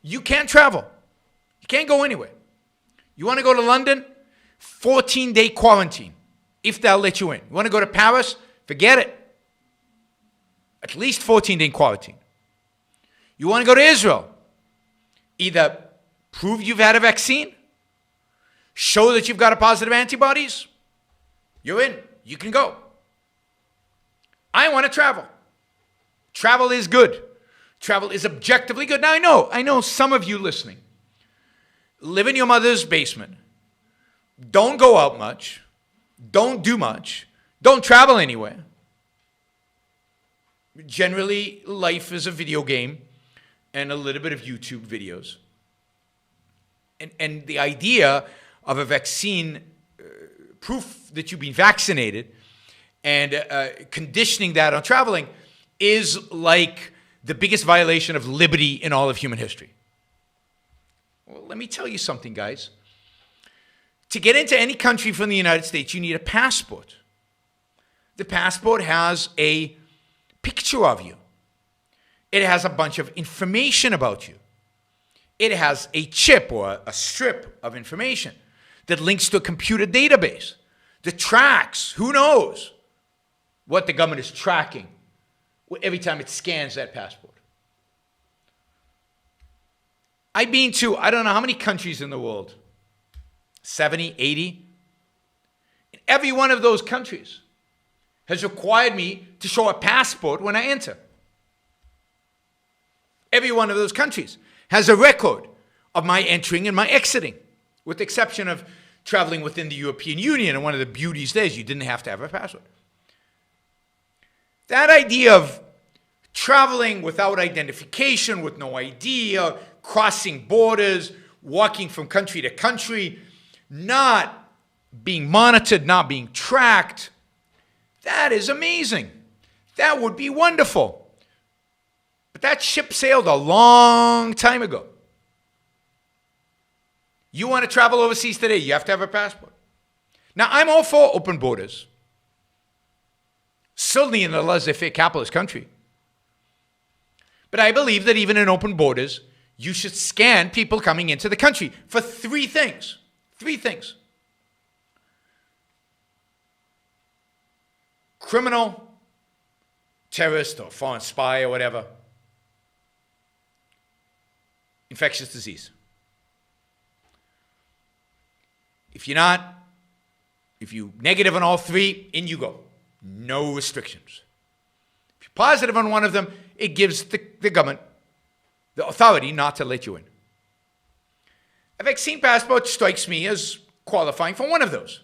you can't travel. You can't go anywhere. You want to go to London? 14-day quarantine, if they'll let you in. You want to go to Paris? Forget it. At least 14-day quarantine. You want to go to Israel? Either prove you've had a vaccine, show that you've got a positive antibodies, you're in. You can go. I want to travel. Travel is good. Travel is objectively good. Now, I know some of you listening live in your mother's basement, don't go out much, don't do much, don't travel anywhere. Generally, life is a video game and a little bit of YouTube videos. And the idea of a vaccine, proof that you've been vaccinated, and conditioning that on traveling is like the biggest violation of liberty in all of human history. Well, let me tell you something, guys. To get into any country from the United States, you need a passport. The passport has a picture of you. It has a bunch of information about you. It has a chip or a strip of information that links to a computer database that tracks, who knows, what the government is tracking every time it scans that passport. I've been to, I don't know how many countries in the world, 70, 80. And every one of those countries has required me to show a passport when I enter. Every one of those countries has a record of my entering and my exiting, with the exception of traveling within the European Union. And one of the beauties there is you didn't have to have a passport. That idea of traveling without identification, with no ID, crossing borders, walking from country to country, not being monitored, not being tracked, that is amazing. That would be wonderful. But that ship sailed a long time ago. You want to travel overseas today, you have to have a passport. Now, I'm all for open borders. Certainly in a laissez-faire capitalist country. But I believe that even in open borders, you should scan people coming into the country for three things. Three things. Criminal, terrorist, or foreign spy, or whatever. Infectious disease. If you're negative on all three, in you go. No restrictions. If you're positive on one of them, it gives the government the authority not to let you in. A vaccine passport strikes me as qualifying for one of those.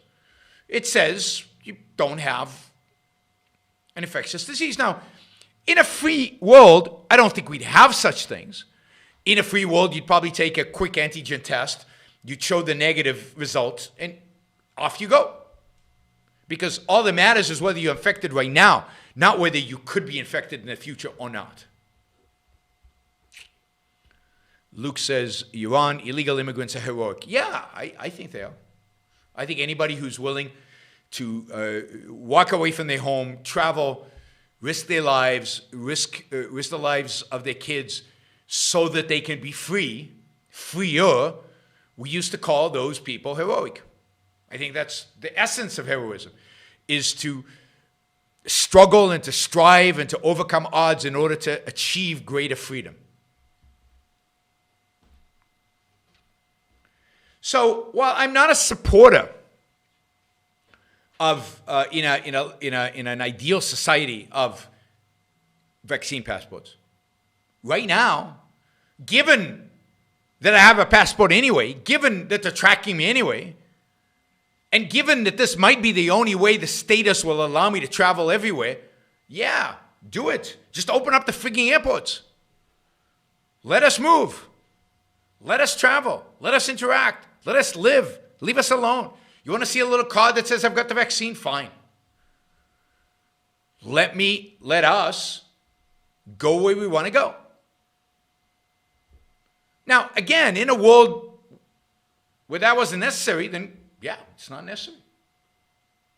It says you don't have an infectious disease. Now, in a free world, I don't think we'd have such things. In a free world, you'd probably take a quick antigen test, you'd show the negative result, and off you go. Because all that matters is whether you're infected right now, not whether you could be infected in the future or not. Luke says, Iran, illegal immigrants are heroic. Yeah, I think they are. I think anybody who's willing to walk away from their home, travel, risk their lives, risk the lives of their kids so that they can be freer, we used to call those people heroic. I think that's the essence of heroism, is to struggle and to strive and to overcome odds in order to achieve greater freedom. So while I'm not a supporter of in an ideal society of vaccine passports, right now, given that I have a passport anyway, given that they're tracking me anyway, and given that this might be the only way the status will allow me to travel everywhere, yeah, do it. Just open up the freaking airports. Let us move. Let us travel. Let us interact. Let us live. Leave us alone. You want to see a little card that says I've got the vaccine? Fine. Let us go where we want to go. Now, again, in a world where that wasn't necessary, then yeah, it's not necessary.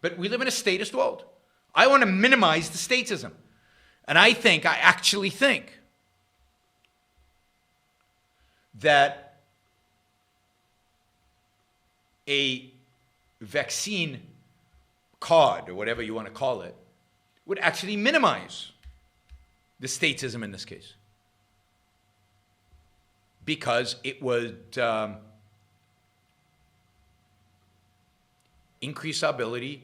But we live in a statist world. I want to minimize the statism. And I actually think that a vaccine card, or whatever you want to call it, would actually minimize the statism in this case. Because it would increase our ability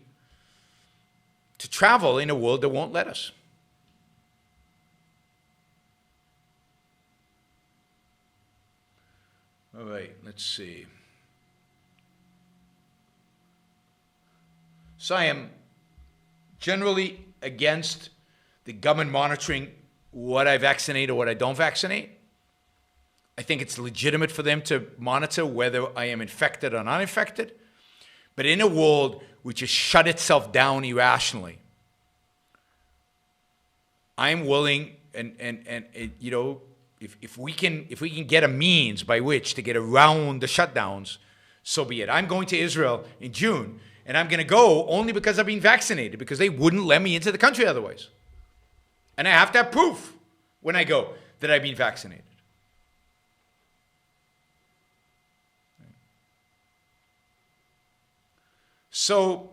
to travel in a world that won't let us. All right, let's see. So I am generally against the government monitoring what I vaccinate or what I don't vaccinate. I think it's legitimate for them to monitor whether I am infected or not infected. But in a world which has shut itself down irrationally, I'm willing, and you know, if we can get a means by which to get around the shutdowns, so be it. I'm going to Israel in June, and I'm going to go only because I've been vaccinated, because they wouldn't let me into the country otherwise. And I have to have proof when I go that I've been vaccinated. So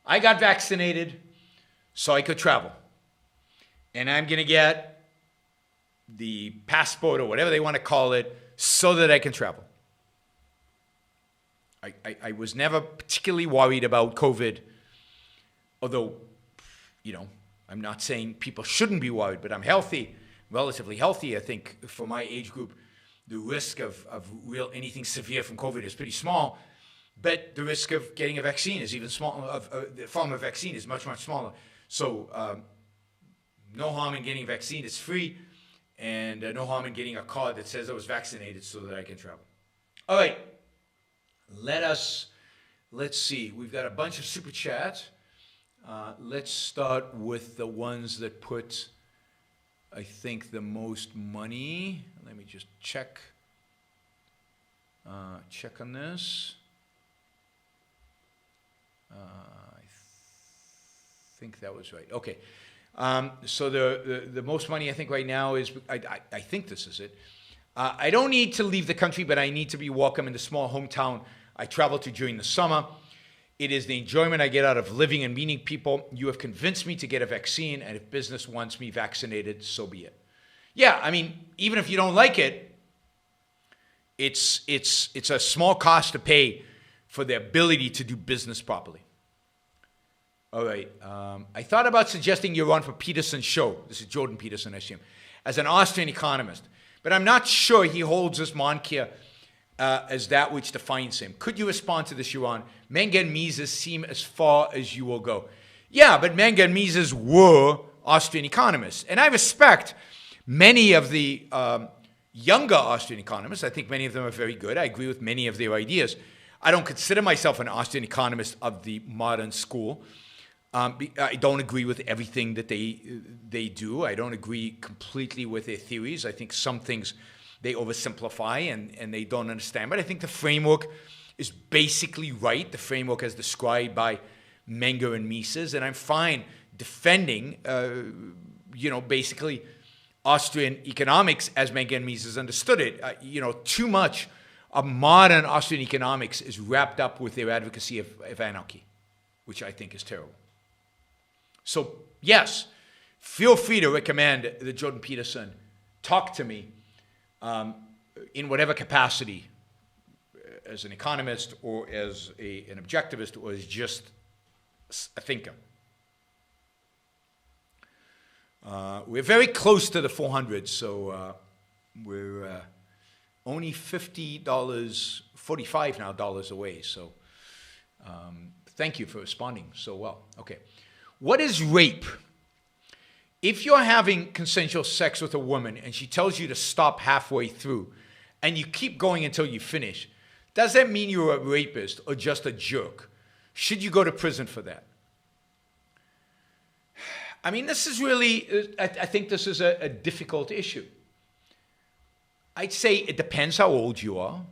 I got vaccinated so I could travel. And I'm going to get the passport or whatever they want to call it so that I can travel. I was never particularly worried about COVID, although, you know, I'm not saying people shouldn't be worried, but I'm healthy, relatively healthy. I think for my age group, the risk of real anything severe from COVID is pretty small, but the risk of getting a vaccine is even smaller. The form of vaccine is much, much smaller. So no harm in getting a vaccine. It's free, and no harm in getting a card that says I was vaccinated so that I can travel. All right, let's see. We've got a bunch of super chats. Let's start with the ones that put I think the most money, let me just check on this. I think that was right. Okay. So the most money I think right now is, I think this is it. I don't need to leave the country, but I need to be welcome in the small hometown I travel to during the summer. It is the enjoyment I get out of living and meeting people. You have convinced me to get a vaccine, and if business wants me vaccinated, so be it. Yeah, I mean, even if you don't like it, it's a small cost to pay for the ability to do business properly. All right. I thought about suggesting you run for Peterson's show. This is Jordan Peterson, I assume, as an Austrian economist. But I'm not sure he holds this monarchy as that which defines him. Could you respond to this, Yaron? Menger and Mises seem as far as you will go. Yeah, but Menger and Mises were Austrian economists. And I respect many of the younger Austrian economists. I think many of them are very good. I agree with many of their ideas. I don't consider myself an Austrian economist of the modern school. I don't agree with everything that they do. I don't agree completely with their theories. I think some things they oversimplify and they don't understand. But I think the framework is basically right, the framework as described by Menger and Mises. And I'm fine defending, basically Austrian economics as Menger and Mises understood it. Too much of modern Austrian economics is wrapped up with their advocacy of anarchy, which I think is terrible. So, yes, feel free to recommend that Jordan Peterson talk to me in whatever capacity, as an economist or as an objectivist or as just a thinker. We're very close to the 400, so we're only $50, 45 now dollars away. So thank you for responding so well. Okay. What is rape? If you're having consensual sex with a woman and she tells you to stop halfway through and you keep going until you finish, does that mean you're a rapist or just a jerk? Should you go to prison for that? I mean, this is really, I think this is a difficult issue. I'd say it depends how old you are.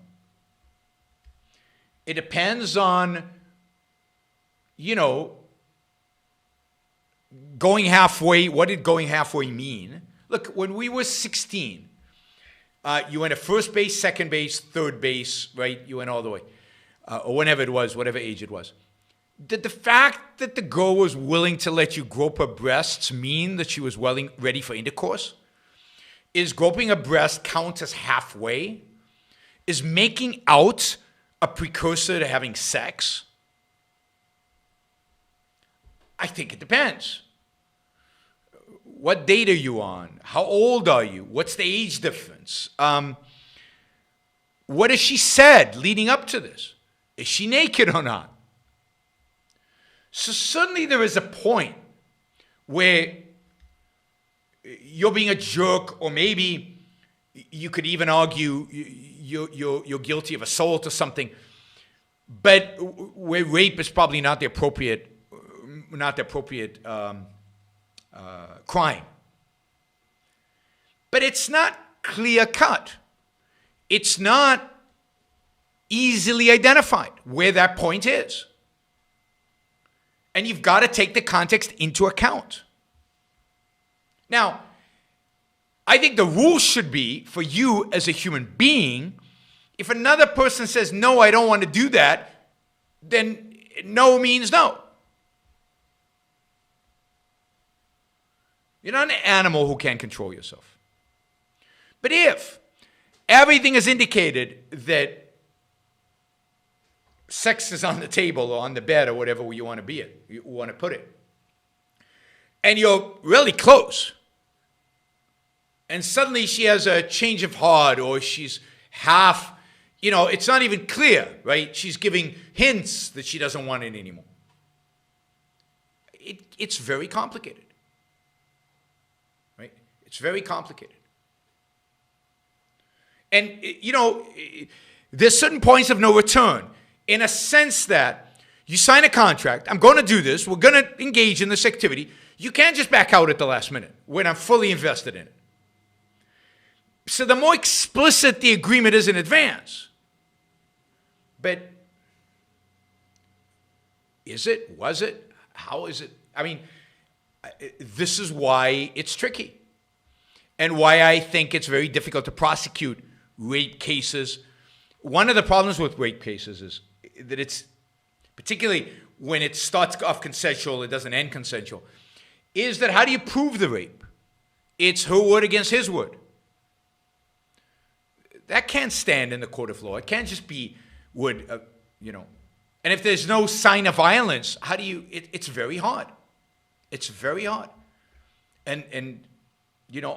It depends on, going halfway. What did going halfway mean? Look, when we were 16, you went to first base, second base, third base, right? You went all the way. Or whenever it was, whatever age it was. Did the fact that the girl was willing to let you grope her breasts mean that she was ready for intercourse? Is groping a breast count as halfway? Is making out a precursor to having sex? I think it depends. What date are you on? How old are you? What's the age difference? What has she said leading up to this? Is she naked or not? So certainly there is a point where you're being a jerk, or maybe you could even argue you're guilty of assault or something, but where rape is probably not the appropriate crime. But it's not clear cut. It's not easily identified where that point is. And you've got to take the context into account. Now, I think the rule should be for you as a human being, if another person says, no, I don't want to do that, then no means no. You're not an animal who can't control yourself. But if everything is indicated that sex is on the table or on the bed or whatever you want to put it, and you're really close, and suddenly she has a change of heart, or she's half, it's not even clear, right? She's giving hints that she doesn't want it anymore. It's very complicated. Right? It's very complicated. And, there's certain points of no return, in a sense that you sign a contract. I'm going to do this. We're going to engage in this activity. You can't just back out at the last minute when I'm fully invested in it. So the more explicit the agreement is in advance. But is it? Was it? How is it? I mean, this is why it's tricky. And why I think it's very difficult to prosecute rape cases. One of the problems with rape cases is that it's, particularly when it starts off consensual, it doesn't end consensual, is that how do you prove the rape? It's her word against his word. That can't stand in the court of law. It can't just be word, And if there's no sign of violence, how do you, it's very hard. It's very hard. And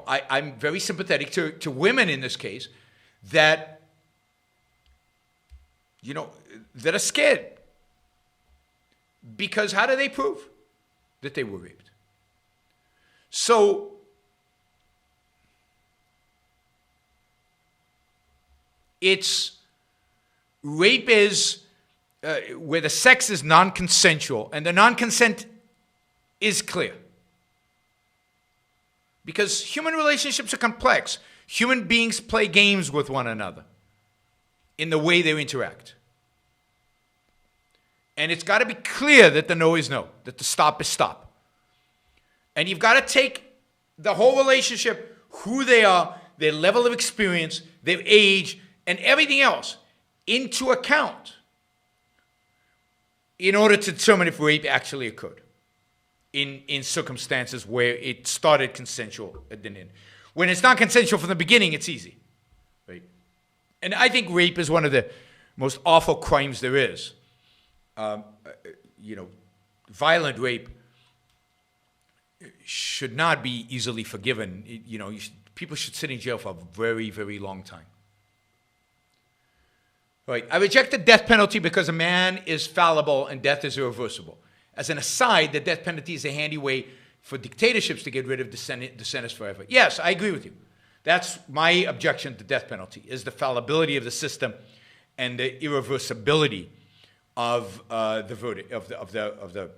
I'm very sympathetic to women in this case that, that are scared. Because how do they prove that they were raped? So, rape is where the sex is non-consensual and the non-consent is clear. Because human relationships are complex. Human beings play games with one another in the way they interact. And it's got to be clear that the no is no, that the stop is stop. And you've got to take the whole relationship, who they are, their level of experience, their age, and everything else into account in order to determine if rape actually occurred in circumstances where it started consensual at the end. When it's not consensual from the beginning, it's easy, right? And I think rape is one of the most awful crimes there is. Violent rape should not be easily forgiven. People should sit in jail for a very, very long time. Right. I reject the death penalty because a man is fallible and death is irreversible. As an aside, the death penalty is a handy way for dictatorships to get rid of dissenters forever. Yes, I agree with you. That's my objection to the death penalty, is the fallibility of the system and the irreversibility of the verdict, of the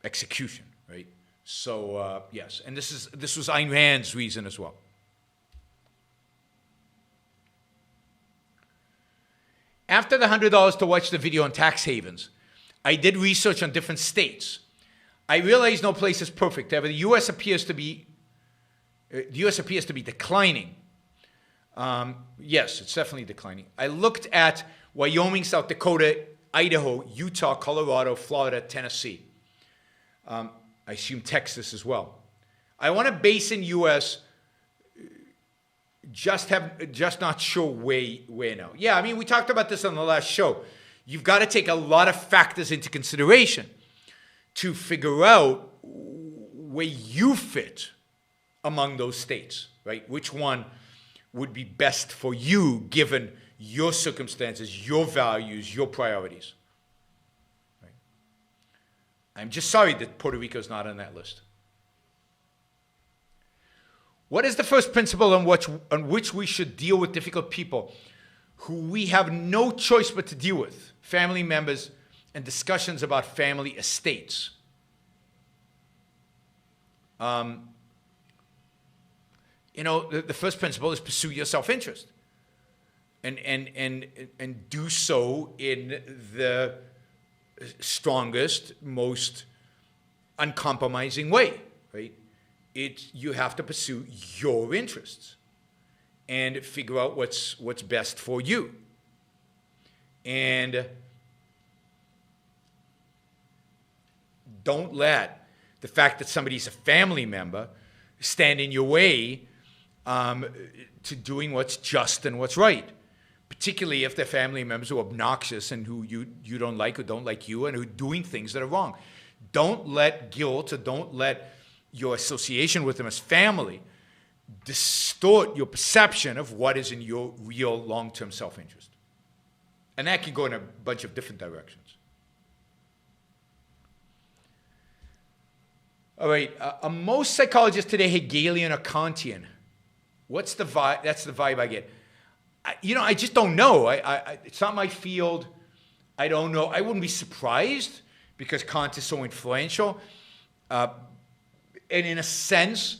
execution, right? So, yes. And this was Ayn Rand's reason as well. After the $100 to watch the video on tax havens, I did research on different states. I realized no place is perfect. However, the U.S. appears to be declining. Yes, it's definitely declining. I looked at Wyoming, South Dakota, Idaho, Utah, Colorado, Florida, Tennessee. I assume Texas as well. I want to base in U.S. Just not sure where now. Yeah, I mean, we talked about this on the last show. You've got to take a lot of factors into consideration to figure out where you fit among those states, right? Which one would be best for you given your circumstances, your values, your priorities. Right? I'm just sorry that Puerto Rico is not on that list. What is the first principle on which we should deal with difficult people who we have no choice but to deal with? Family members and discussions about family estates. The first principle is pursue your self-interest. And do so in the strongest, most uncompromising way, right? You have to pursue your interests and figure out what's best for you. And don't let the fact that somebody's a family member stand in your way to doing what's just and what's right, particularly if they're family members who are obnoxious and who you don't like or don't like you and who are doing things that are wrong. Don't let guilt or don't let your association with them as family distort your perception of what is in your real long-term self-interest. And that can go in a bunch of different directions. All right, are most psychologists today Hegelian or Kantian? What's the vibe? That's the vibe I get. I just don't know. It's not my field. I don't know. I wouldn't be surprised because Kant is so influential. and in a sense,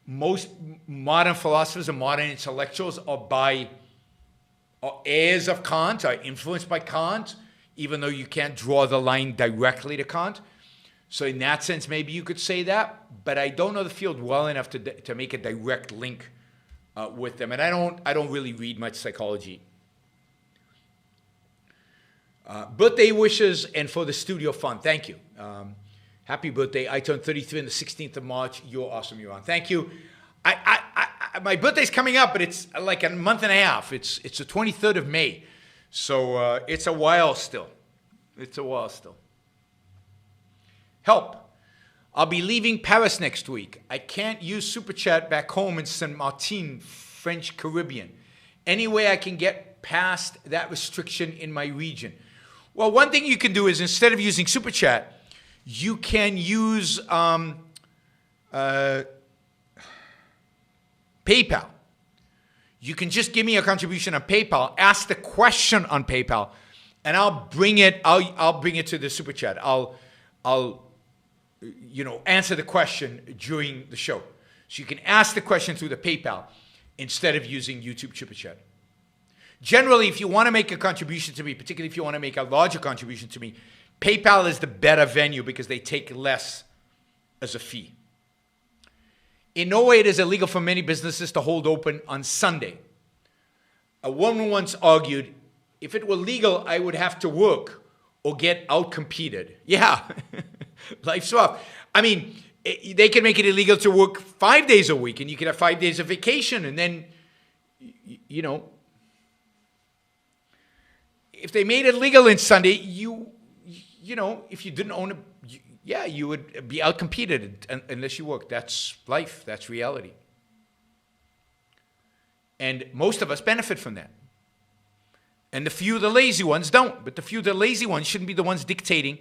most modern philosophers and modern intellectuals are heirs of Kant, are influenced by Kant, even though you can't draw the line directly to Kant. So in that sense, maybe you could say that, but I don't know the field well enough to make a direct link with them. And I don't really read much psychology. Birthday wishes and for the studio fund. Thank you. Happy birthday. I turned 33 on the 16th of March. You're awesome, Yaron. Thank you. My birthday's coming up, but it's like a month and a half. It's the 23rd of May. So it's a while still. Help. I'll be leaving Paris next week. I can't use Super Chat back home in Saint Martin, French Caribbean. Any way I can get past that restriction in my region? Well, one thing you can do is instead of using Super Chat, you can use PayPal. You can just give me a contribution on PayPal, ask the question on PayPal, and I'll bring it to the Super Chat. I'll answer the question during the show. So you can ask the question through the PayPal instead of using YouTube Super Chat. Generally, if you want to make a contribution to me, particularly if you want to make a larger contribution to me, PayPal is the better venue because they take less as a fee. In Norway, it is illegal for many businesses to hold open on Sunday. A woman once argued, if it were legal, I would have to work or get out-competed. Yeah, life's rough. I mean, they can make it illegal to work 5 days a week, and you can have 5 days of vacation, and then, if they made it legal on Sunday, if you didn't own it, you would be out-competed unless you worked. That's life. That's reality. And most of us benefit from that. And the lazy ones don't. But the lazy ones shouldn't be the ones dictating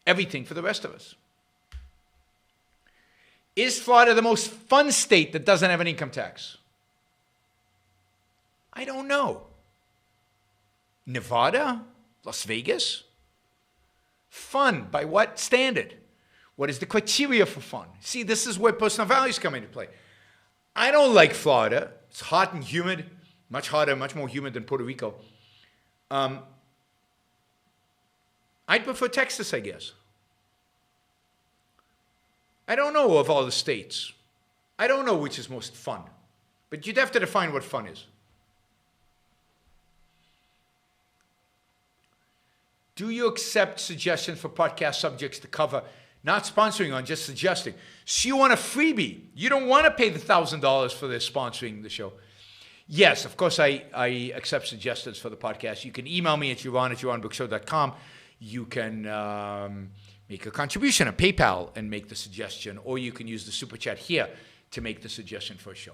everything for the rest of us. Is Florida the most fun state that doesn't have an income tax? I don't know. Nevada? Las Vegas? Fun, by what standard? What is the criteria for fun? See, this is where personal values come into play. I don't like Florida. It's hot and humid, much hotter, much more humid than Puerto Rico. I'd prefer Texas, I guess. I don't know of all the states. I don't know which is most fun. But you'd have to define what fun is. Do you accept suggestions for podcast subjects to cover? Not sponsoring on, just suggesting. So you want a freebie. You don't want to pay the $1,000 for this sponsoring the show. Yes, of course, I accept suggestions for the podcast. You can email me at yaron@yaronbrookshow.com. You can make a contribution on PayPal and make the suggestion, or you can use the Super Chat here to make the suggestion for a show.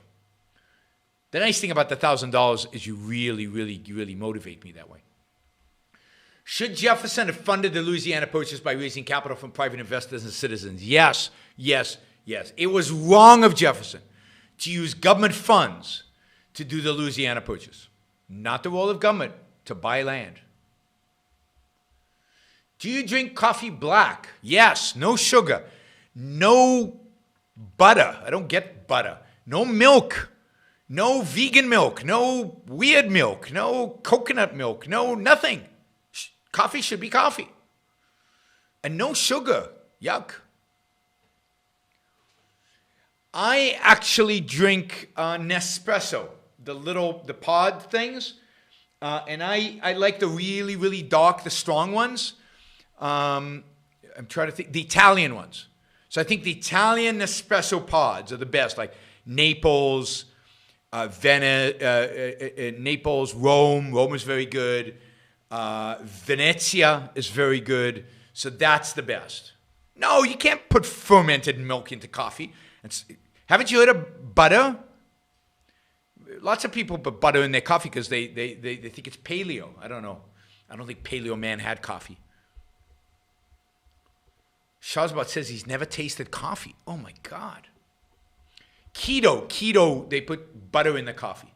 The nice thing about the $1,000 is you really, really, really motivate me that way. Should Jefferson have funded the Louisiana Purchase by raising capital from private investors and citizens? Yes, yes, yes. It was wrong of Jefferson to use government funds to do the Louisiana Purchase. Not the role of government to buy land. Do you drink coffee black? Yes. No sugar. No butter. I don't get butter. No milk. No vegan milk. No weird milk. No coconut milk. No nothing. Coffee should be coffee. And no sugar. Yuck. I actually drink Nespresso, the pod things. And I like the really, really dark, the strong ones. I'm trying to think, the Italian ones. So I think the Italian Nespresso pods are the best, like Naples, Naples, Rome. Rome is very good. Venezia is very good. So that's the best. No, you can't put fermented milk into coffee. Haven't you heard of butter? Lots of people put butter in their coffee because they think it's paleo. I don't know. I don't think Paleo Man had coffee. Shazbot says he's never tasted coffee. Oh my God. Keto, they put butter in the coffee.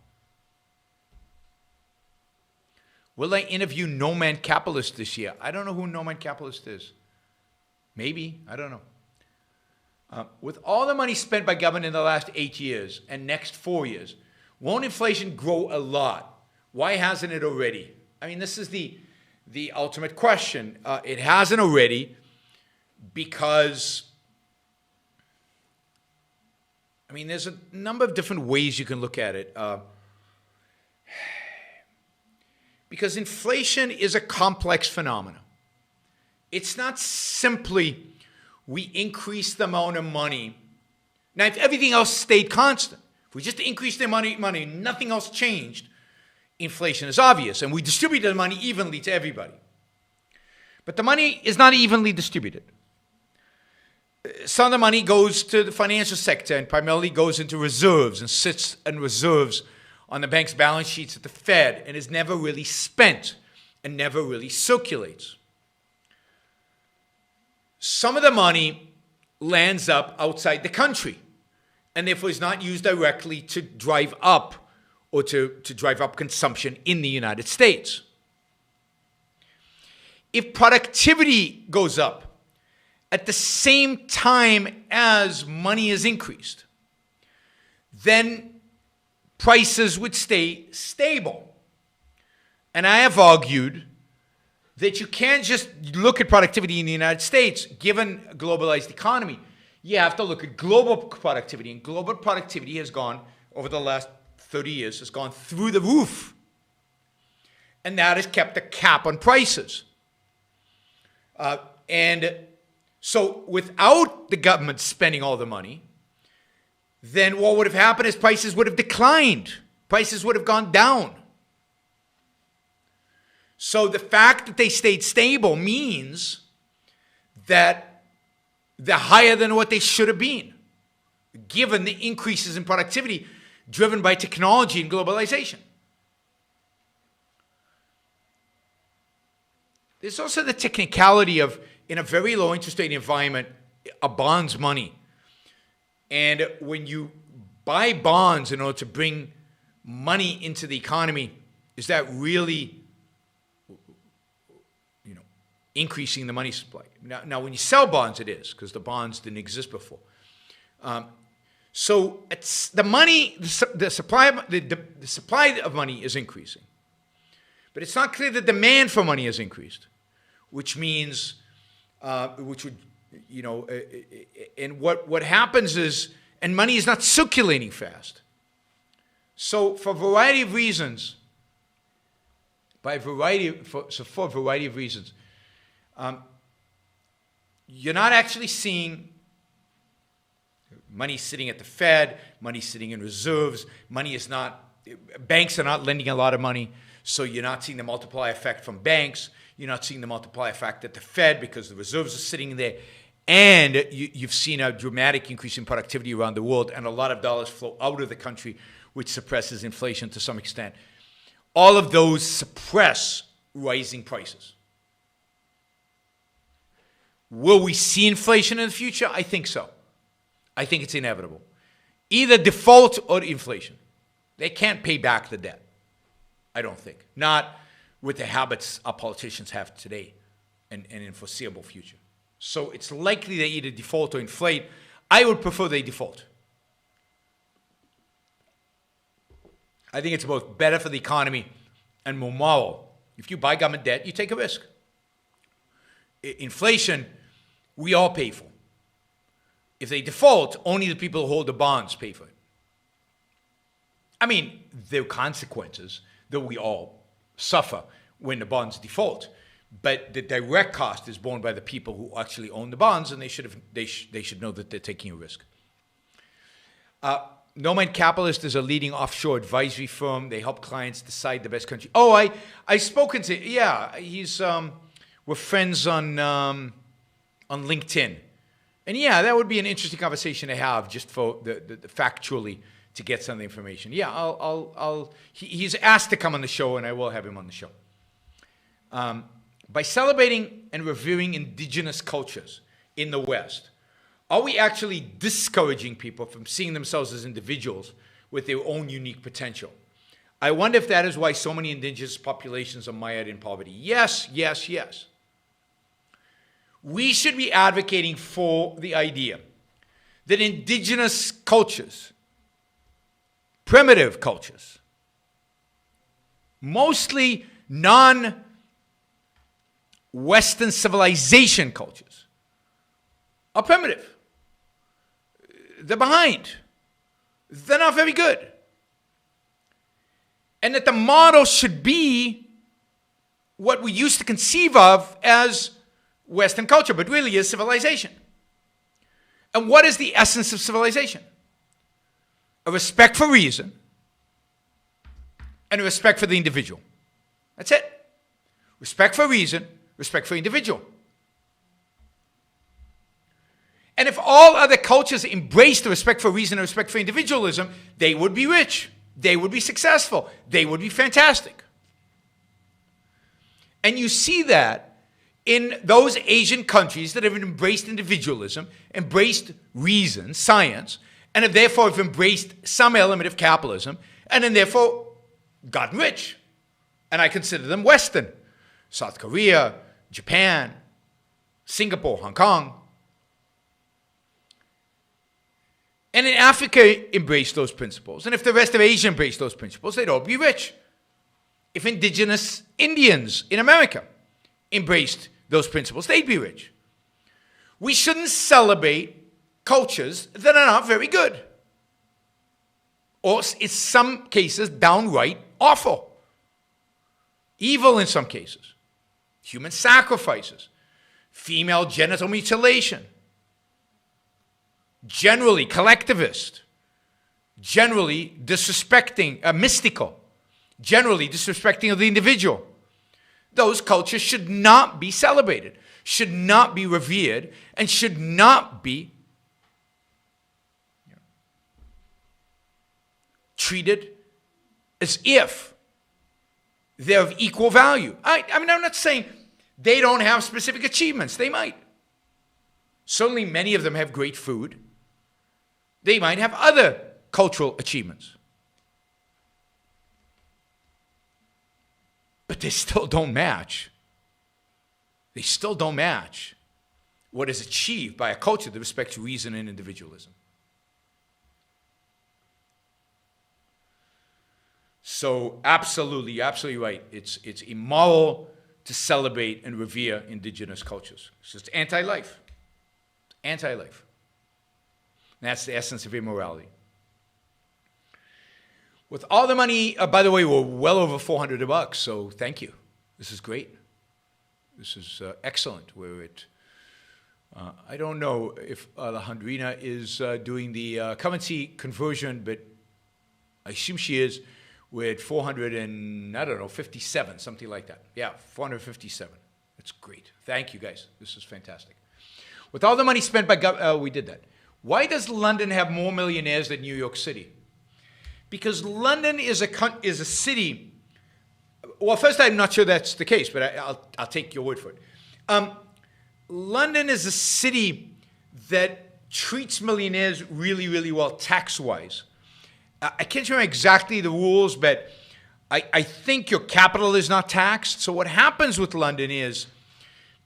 Will I interview No Man Capitalist this year? I don't know who No Man Capitalist is. Maybe. I don't know. With all the money spent by government in the last 8 years and next 4 years, won't inflation grow a lot? Why hasn't it already? I mean, this is the ultimate question. It hasn't already because, I mean, there's a number of different ways you can look at it. Because inflation is a complex phenomenon. It's not simply we increase the amount of money. Now, if everything else stayed constant, if we just increased the money, nothing else changed, inflation is obvious, and we distribute the money evenly to everybody. But the money is not evenly distributed. Some of the money goes to the financial sector and primarily goes into reserves and sits in reserves on the bank's balance sheets at the Fed and is never really spent and never really circulates. Some of the money lands up outside the country and therefore is not used directly to drive up or to drive up consumption in the United States. If productivity goes up at the same time as money is increased, then prices would stay stable. And I have argued that you can't just look at productivity in the United States, given a globalized economy. You have to look at global productivity, and global productivity has gone, over the last 30 years, has gone through the roof. And that has kept a cap on prices. And so without the government spending all the money, then what would have happened is prices would have declined. Prices would have gone down. So the fact that they stayed stable means that they're higher than what they should have been, given the increases in productivity driven by technology and globalization. There's also the technicality of, in a very low interest rate environment, a bond's money. And when you buy bonds in order to bring money into the economy, is that really, increasing the money supply? Now, when you sell bonds, it is, because the bonds didn't exist before. So it's the money, the supply of money is increasing, but it's not clear the demand for money has increased, which means, and what happens is, and money is not circulating fast. So for a variety of reasons, for a variety of reasons, you're not actually seeing money sitting at the Fed, money sitting in reserves, banks are not lending a lot of money, so you're not seeing the multiplier effect from banks, you're not seeing the multiplier effect at the Fed because the reserves are sitting there, and you've seen a dramatic increase in productivity around the world, and a lot of dollars flow out of the country, which suppresses inflation to some extent. All of those suppress rising prices. Will we see inflation in the future? I think so. I think it's inevitable. Either default or inflation. They can't pay back the debt, I don't think. Not with the habits our politicians have today and in foreseeable future. So it's likely they either default or inflate. I would prefer they default. I think it's both better for the economy and more moral. If you buy government debt, you take a risk. Inflation, we all pay for. If they default, only the people who hold the bonds pay for it. I mean, there are consequences that we all suffer when the bonds default, but the direct cost is borne by the people who actually own the bonds, and they should know that they're taking a risk. Nomad Capitalist is a leading offshore advisory firm. They help clients decide the best country. Oh, I've spoken to, we're friends on LinkedIn. And yeah, that would be an interesting conversation to have, just for the factually to get some of the information. Yeah, he's asked to come on the show, and I will have him on the show. By celebrating and revering indigenous cultures in the West, are we actually discouraging people from seeing themselves as individuals with their own unique potential? I wonder if that is why so many indigenous populations are mired in poverty. Yes, yes, yes. We should be advocating for the idea that indigenous cultures, primitive cultures, mostly non-Western civilization cultures, are primitive. They're behind. They're not very good. And that the model should be what we used to conceive of as Western culture, but really is civilization. And what is the essence of civilization? A respect for reason and a respect for the individual. That's it. Respect for reason, respect for individual. And if all other cultures embraced the respect for reason and respect for individualism, they would be rich. They would be successful. They would be fantastic. And you see that in those Asian countries that have embraced individualism, embraced reason, science, and have therefore embraced some element of capitalism, and then therefore gotten rich. And I consider them Western. South Korea, Japan, Singapore, Hong Kong. And in Africa embraced those principles. And if the rest of Asia embraced those principles, they'd all be rich. If indigenous Indians in America embraced those principles, they'd be rich. We shouldn't celebrate cultures that are not very good. Or in some cases, downright awful. Evil in some cases. Human sacrifices. Female genital mutilation. Generally collectivist, generally disrespecting, mystical, generally disrespecting of the individual. Those cultures should not be celebrated, should not be revered, and should not be treated as if they're of equal value. I mean, I'm not saying they don't have specific achievements. They might. Certainly many of them have great food. They might have other cultural achievements. But they still don't match. They still don't match what is achieved by a culture that respects reason and individualism. So absolutely, absolutely right. It's immoral to celebrate and revere indigenous cultures. It's just anti-life. Anti-life. And that's the essence of immorality. With all the money, by the way, we're well over $400, so thank you. This is great. This is excellent. We're at, I don't know if Alejandrina is doing the currency conversion, but I assume she is. We're at 457, something like that. Yeah, 457. That's great. Thank you, guys. This is fantastic. With all the money spent by we did that. Why does London have more millionaires than New York City? Because London is a city. Well, first, I'm not sure that's the case, but I'll take your word for it. London is a city that treats millionaires really, really well tax-wise. I can't remember exactly the rules, but I think your capital is not taxed. So what happens with London is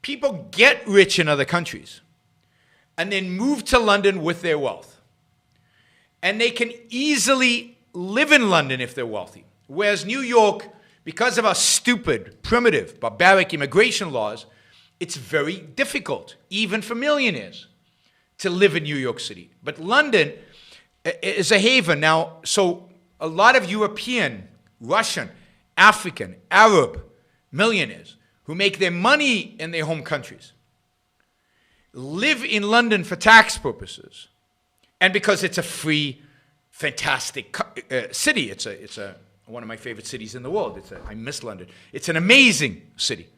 people get rich in other countries and then move to London with their wealth. And they can easily live in London if they're wealthy. Whereas New York, because of our stupid, primitive, barbaric immigration laws, it's very difficult, even for millionaires, to live in New York City. But London is a haven. Now, so a lot of European, Russian, African, Arab millionaires who make their money in their home countries live in London for tax purposes, and because it's a free, fantastic city. It's one of my favorite cities in the world. I miss London. It's an amazing city.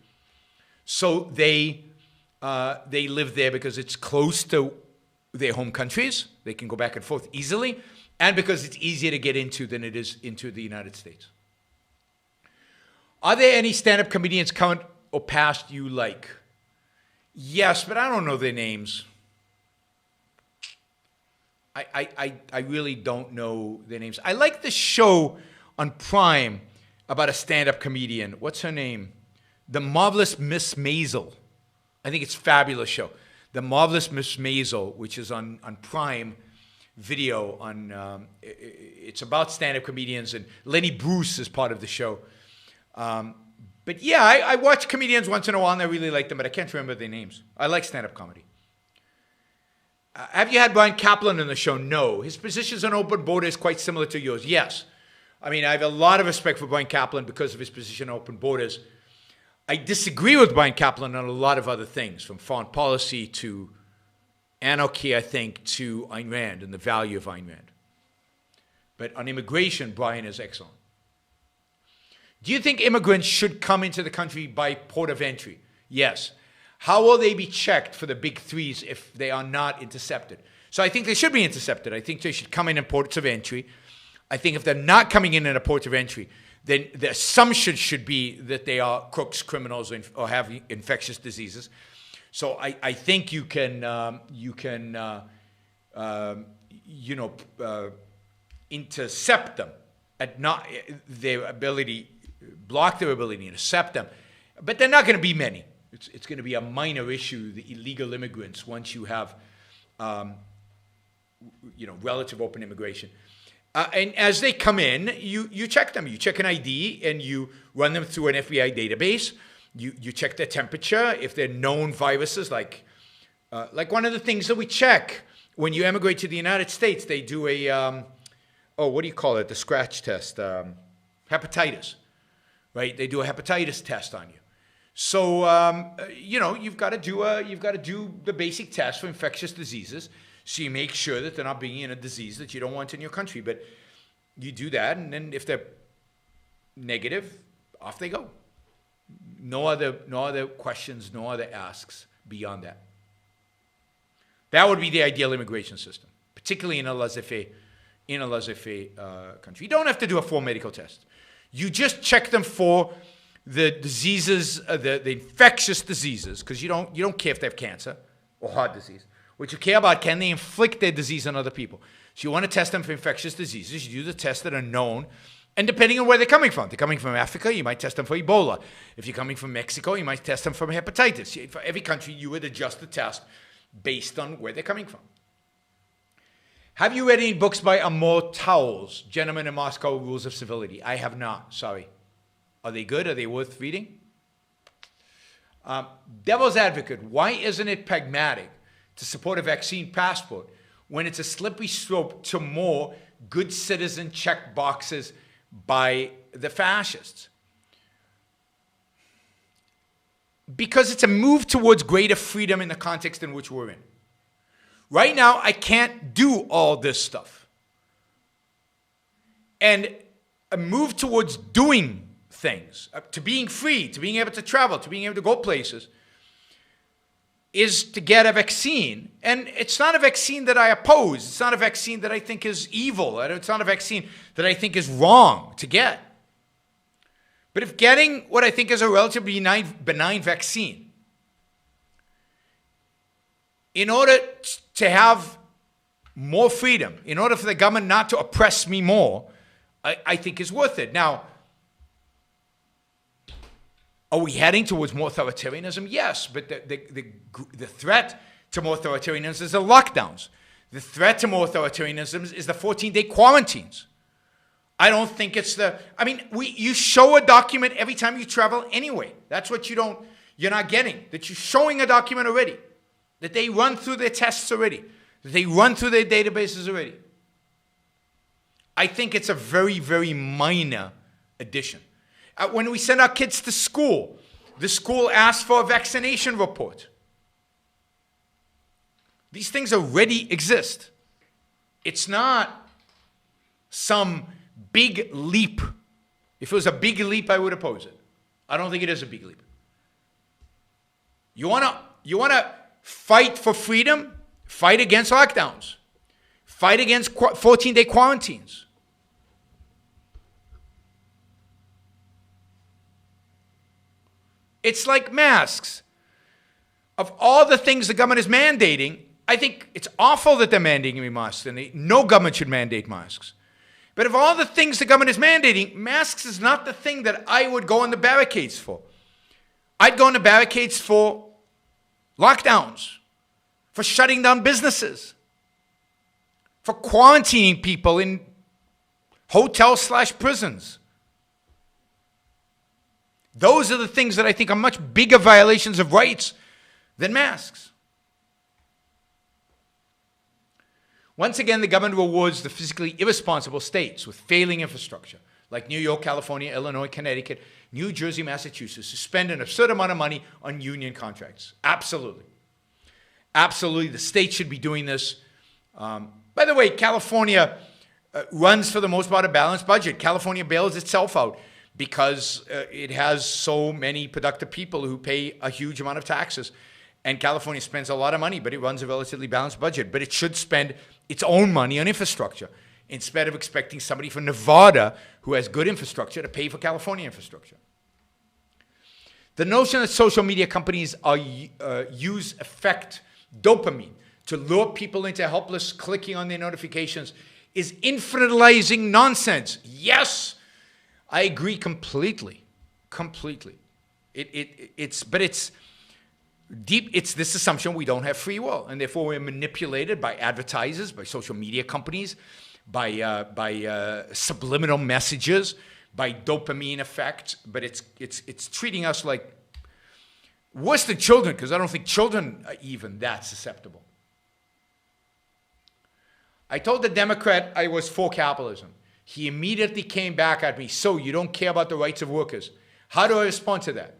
So they live there because it's close to their home countries. They can go back and forth easily, and because it's easier to get into than it is into the United States. Are there any stand-up comedians current or past you like? Yes, but I don't know their names. I really don't know their names. I like the show on Prime about a stand-up comedian. What's her name? The Marvelous Miss Maisel. I think it's a fabulous show. The Marvelous Miss Maisel, which is on Prime Video. It's about stand-up comedians, and Lenny Bruce is part of the show. But yeah, I watch comedians once in a while, and I really like them, but I can't remember their names. I like stand-up comedy. Have you had Brian Kaplan on the show? No. His positions on open border is quite similar to yours. Yes. I mean, I have a lot of respect for Brian Kaplan because of his position on open borders. I disagree with Brian Kaplan on a lot of other things, from foreign policy to anarchy, I think, to Ayn Rand and the value of Ayn Rand. But on immigration, Brian is excellent. Do you think immigrants should come into the country by port of entry? Yes. How will they be checked for the big threes if they are not intercepted? So I think they should be intercepted. I think they should come in ports of entry. I think if they're not coming in a port of entry, then the assumption should be that they are crooks, criminals, or have infectious diseases. So I think you can intercept them at not their ability, block their ability to intercept them. But they're not going to be many. It's going to be a minor issue, the illegal immigrants, once you have relative open immigration. And as they come in, you check them. You check an ID and you run them through an FBI database. You check their temperature. If they're known viruses, like one of the things that we check when you emigrate to the United States, they do a, what do you call it? The scratch test, hepatitis, right? They do a hepatitis test on you. So, you've got to do the basic test for infectious diseases. So you make sure that they're not bringing in a disease that you don't want in your country. But you do that, and then if they're negative, off they go. No other questions, no other asks beyond that. That would be the ideal immigration system, particularly in a laissez-faire country. You don't have to do a full medical test. You just check them for the diseases, the infectious diseases, because you don't care if they have cancer or heart disease. What you care about, can they inflict their disease on other people? So you want to test them for infectious diseases. You do the tests that are known. And depending on where they're coming from. If they're coming from Africa, you might test them for Ebola. If you're coming from Mexico, you might test them for hepatitis. For every country, you would adjust the test based on where they're coming from. Have you read any books by Amor Towles, Gentleman in Moscow, Rules of Civility? I have not, sorry. Are they good? Are they worth reading? Devil's Advocate, why isn't it pragmatic to support a vaccine passport when it's a slippery slope to more good citizen check boxes by the fascists? Because it's a move towards greater freedom in the context in which we're in. Right now, I can't do all this stuff. And a move towards doing things, to being free, to being able to travel, to being able to go places, is to get a vaccine. And it's not a vaccine that I oppose. It's not a vaccine that I think is evil. It's not a vaccine that I think is wrong to get. But if getting what I think is a relatively benign vaccine, in order to have more freedom, in order for the government not to oppress me more, I think is worth it. Now, are we heading towards more authoritarianism? Yes, but the threat to more authoritarianism is the lockdowns. The threat to more authoritarianism is the 14-day quarantines. I don't think it's you show a document every time you travel anyway. That's what you're not getting. That you're showing a document already. That they run through their tests already. That they run through their databases already. I think it's a very, very minor addition. When we send our kids to school, the school asks for a vaccination report. These things already exist. It's not some big leap. If it was a big leap, I would oppose it. I don't think it is a big leap. You wanna fight for freedom? Fight against lockdowns. Fight against 14-day quarantines. It's like masks. Of all the things the government is mandating, I think it's awful that they're mandating masks, and no government should mandate masks. But of all the things the government is mandating, masks is not the thing that I would go on the barricades for. I'd go on the barricades for lockdowns. for shutting down businesses, for quarantining people in hotels/prisons. Those are the things that I think are much bigger violations of rights than masks. Once again, the government rewards the fiscally irresponsible states with failing infrastructure, like New York, California, Illinois, Connecticut, New Jersey, Massachusetts, to spend an absurd amount of money on union contracts. Absolutely. Absolutely, the state should be doing this. By the way, California runs, for the most part, a balanced budget. California bails itself out because it has so many productive people who pay a huge amount of taxes. And California spends a lot of money, but it runs a relatively balanced budget. But it should spend its own money on infrastructure instead of expecting somebody from Nevada who has good infrastructure to pay for California infrastructure. The notion that social media companies affect dopamine to lure people into helpless clicking on their notifications is infantilizing nonsense. Yes, I agree completely. Completely. It's deep. It's this assumption we don't have free will, and therefore we're manipulated by advertisers, by social media companies, by subliminal messages, by dopamine effect. But it's treating us like worse than children, because I don't think children are even that susceptible. I told the Democrat I was for capitalism. He immediately came back at me, so you don't care about the rights of workers. How do I respond to that?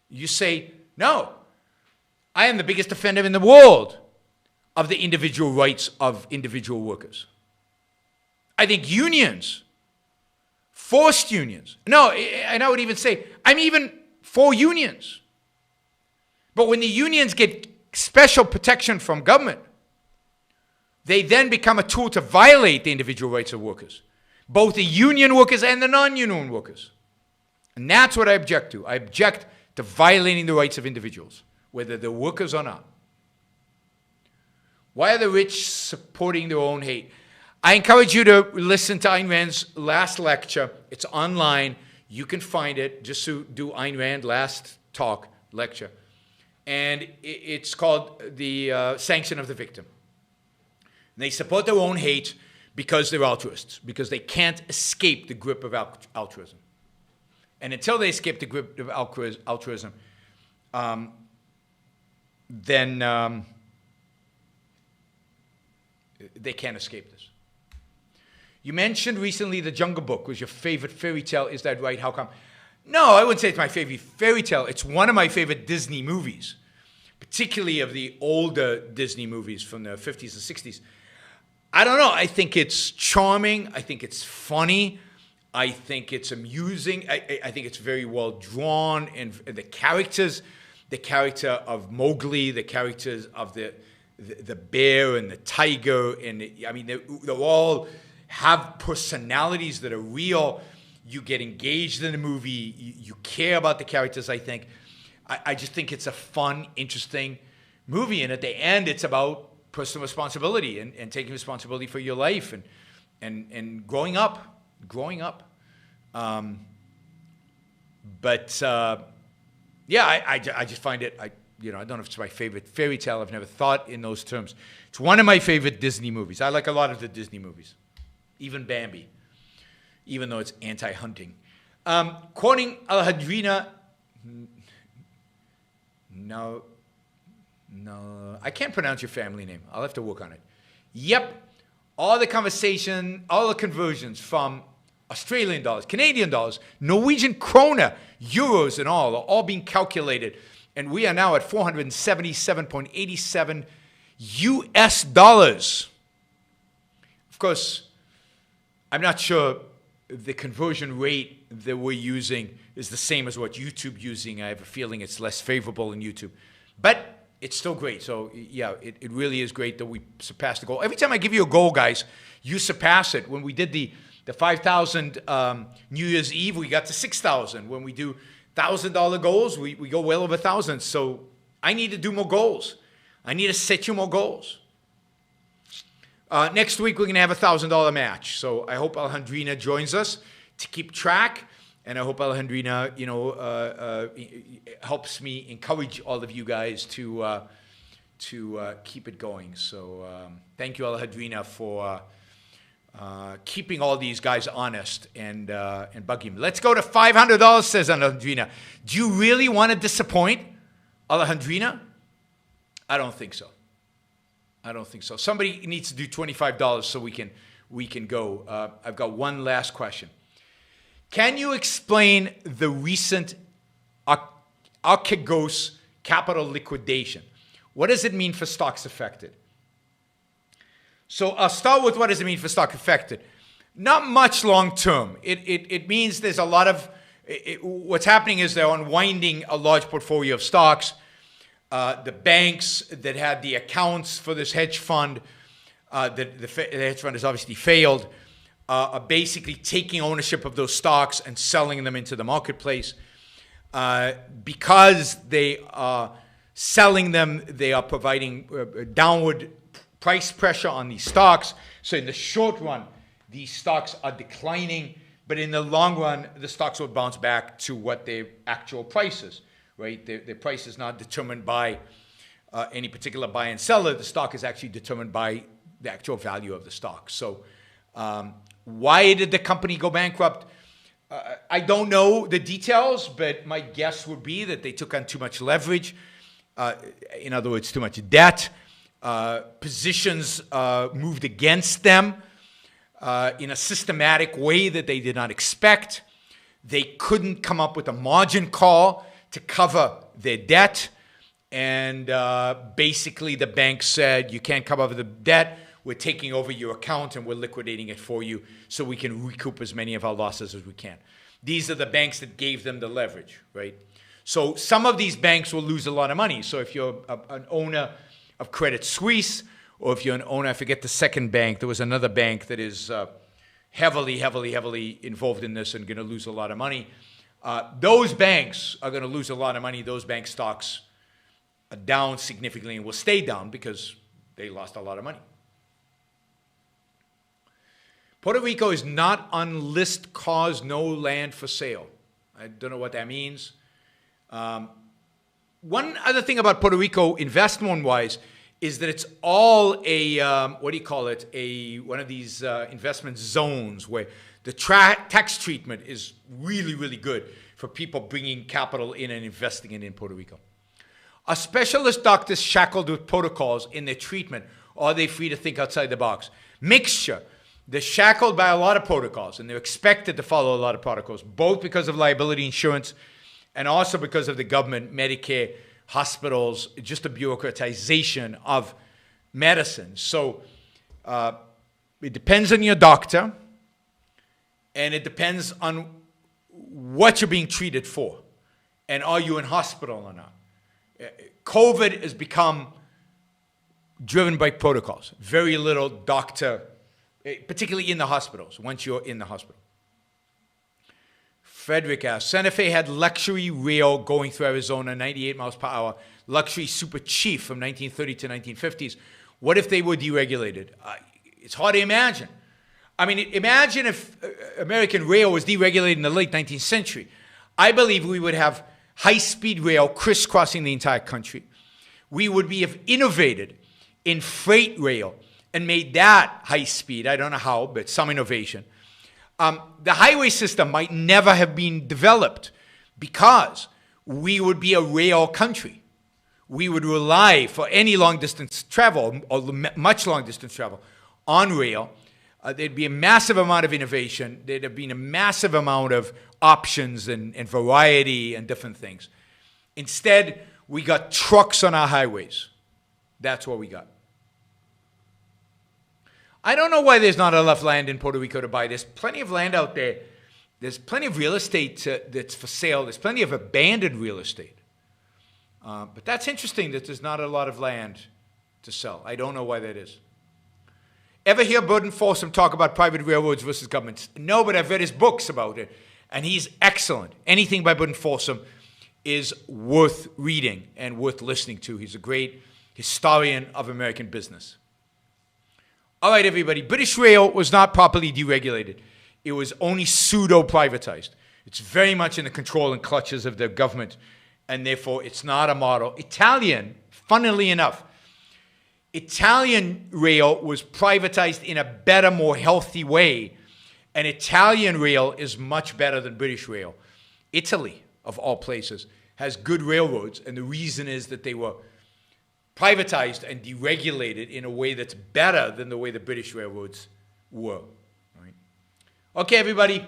You say, no, I am the biggest defender in the world of the individual rights of individual workers. I think unions, forced unions, no, and I would even say, I'm even for unions. But when the unions get special protection from government, they then become a tool to violate the individual rights of workers, both the union workers and the non-union workers. And that's what I object to. I object to violating the rights of individuals, whether they're workers or not. Why are the rich supporting their own hate? I encourage you to listen to Ayn Rand's last lecture. It's online. You can find it. Just do Ayn Rand last talk lecture. And it's called The Sanction of the Victim. They support their own hate because they're altruists, because they can't escape the grip of altruism. And until they escape the grip of altruism, then they can't escape this. You mentioned recently The Jungle Book was your favorite fairy tale. Is that right? How come? No, I wouldn't say it's my favorite fairy tale. It's one of my favorite Disney movies, particularly of the older Disney movies from the 50s and 60s. I don't know. I think it's charming. I think it's funny. I think it's amusing. I think it's very well drawn. And the characters, the character of Mowgli, the characters of the bear and the tiger, and they all have personalities that are real. You get engaged in the movie. You care about the characters, I think. I just think it's a fun, interesting movie. And at the end, it's about personal responsibility and taking responsibility for your life and growing up. Yeah, I just find it, I don't know if it's my favorite fairy tale. I've never thought in those terms. It's one of my favorite Disney movies. I like a lot of the Disney movies, even Bambi, even though it's anti-hunting. Quoting Alejandrina, no, I can't pronounce your family name. I'll have to work on it. Yep, all the conversions from Australian dollars, Canadian dollars, Norwegian krona, euros and all are all being calculated. And we are now at 477.87 US dollars. Of course, I'm not sure the conversion rate that we're using is the same as what YouTube's using. I have a feeling it's less favorable in YouTube. But it's still great. So, yeah, it really is great that we surpassed the goal. Every time I give you a goal, guys, you surpass it. When we did the 5,000 New Year's Eve, we got to 6,000. When we do $1,000 goals, we go well over 1,000. So I need to do more goals. I need to set you more goals. Next week, we're going to have a $1,000 match. So I hope Alejandrina joins us to keep track. And I hope Alejandrina, helps me encourage all of you guys to to keep it going. So thank you, Alejandrina, for keeping all these guys honest and bugging me. Let's go to $500, says Alejandrina. Do you really want to disappoint Alejandrina? I don't think so. I don't think so. Somebody needs to do $25 so we can go. I've got one last question. Can you explain the recent Archegos capital liquidation? What does it mean for stocks affected? So I'll start with what does it mean for stock affected. Not much long term. It means there's a lot of, what's happening is they're unwinding a large portfolio of stocks. The banks that had the accounts for this hedge fund, the hedge fund has obviously failed, are basically taking ownership of those stocks and selling them into the marketplace. Because they are selling them, they are providing downward price pressure on these stocks. So in the short run, these stocks are declining, but in the long run, the stocks will bounce back to what their actual price is, right? Their price is not determined by any particular buyer and seller. The stock is actually determined by the actual value of the stock. So why did the company go bankrupt? I don't know the details, but my guess would be that they took on too much leverage. In other words, too much debt. Positions moved against them in a systematic way that they did not expect. They couldn't come up with a margin call to cover their debt. And basically the bank said, you can't cover the debt. We're taking over your account and we're liquidating it for you so we can recoup as many of our losses as we can. These are the banks that gave them the leverage, right? So some of these banks will lose a lot of money. So if you're an owner of Credit Suisse, or if you're an owner, I forget the second bank, there was another bank that is heavily involved in this and going to lose a lot of money. Those banks are going to lose a lot of money. Those bank stocks are down significantly and will stay down because they lost a lot of money. Puerto Rico is not on list cause no land for sale. I don't know what that means. One other thing about Puerto Rico investment-wise is that it's all a, one of these investment zones where the tax treatment is really good for people bringing capital in and investing in Puerto Rico. Are specialist doctors shackled with protocols in their treatment, or are they free to think outside the box? Mixture. They're shackled by a lot of protocols, and they're expected to follow a lot of protocols, both because of liability insurance and also because of the government, Medicare, hospitals, just a bureaucratization of medicine. So it depends on your doctor, and it depends on what you're being treated for, and are you in hospital or not. COVID has become driven by protocols. Very little doctor, particularly in the hospitals, once you're in the hospital. Frederick asks, Santa Fe had luxury rail going through Arizona, 98 miles per hour, luxury super cheap from 1930 to 1950s. What if they were deregulated? It's hard to imagine. I mean, imagine if American rail was deregulated in the late 19th century. I believe we would have high-speed rail crisscrossing the entire country. We would have innovated in freight rail and made that high speed. I don't know how, but some innovation. The highway system might never have been developed because we would be a rail country. We would rely for any long-distance travel, or much long-distance travel, on rail. There'd be a massive amount of innovation. There'd have been a massive amount of options and variety and different things. Instead, we got trucks on our highways. That's what we got. I don't know why there's not enough land in Puerto Rico to buy. There's plenty of land out there. There's plenty of real estate that's for sale. There's plenty of abandoned real estate. But that's interesting that there's not a lot of land to sell. I don't know why that is. Ever hear Burden Folsom talk about private railroads versus governments? No, but I've read his books about it, and he's excellent. Anything by Burden Folsom is worth reading and worth listening to. He's a great historian of American business. All right, everybody. British Rail was not properly deregulated. It was only pseudo-privatized. It's very much in the control and clutches of the government, and therefore it's not a model. Italian, funnily enough, Italian rail was privatized in a better, more healthy way. And Italian rail is much better than British rail. Italy, of all places, has good railroads. And the reason is that they were privatized and deregulated in a way that's better than the way the British railroads were. Right? Okay, everybody.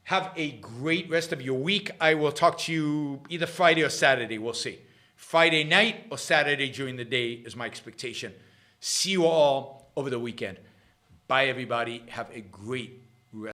Have a great rest of your week. I will talk to you either Friday or Saturday. We'll see. Friday night or Saturday during the day is my expectation. See you all over the weekend. Bye, everybody. Have a great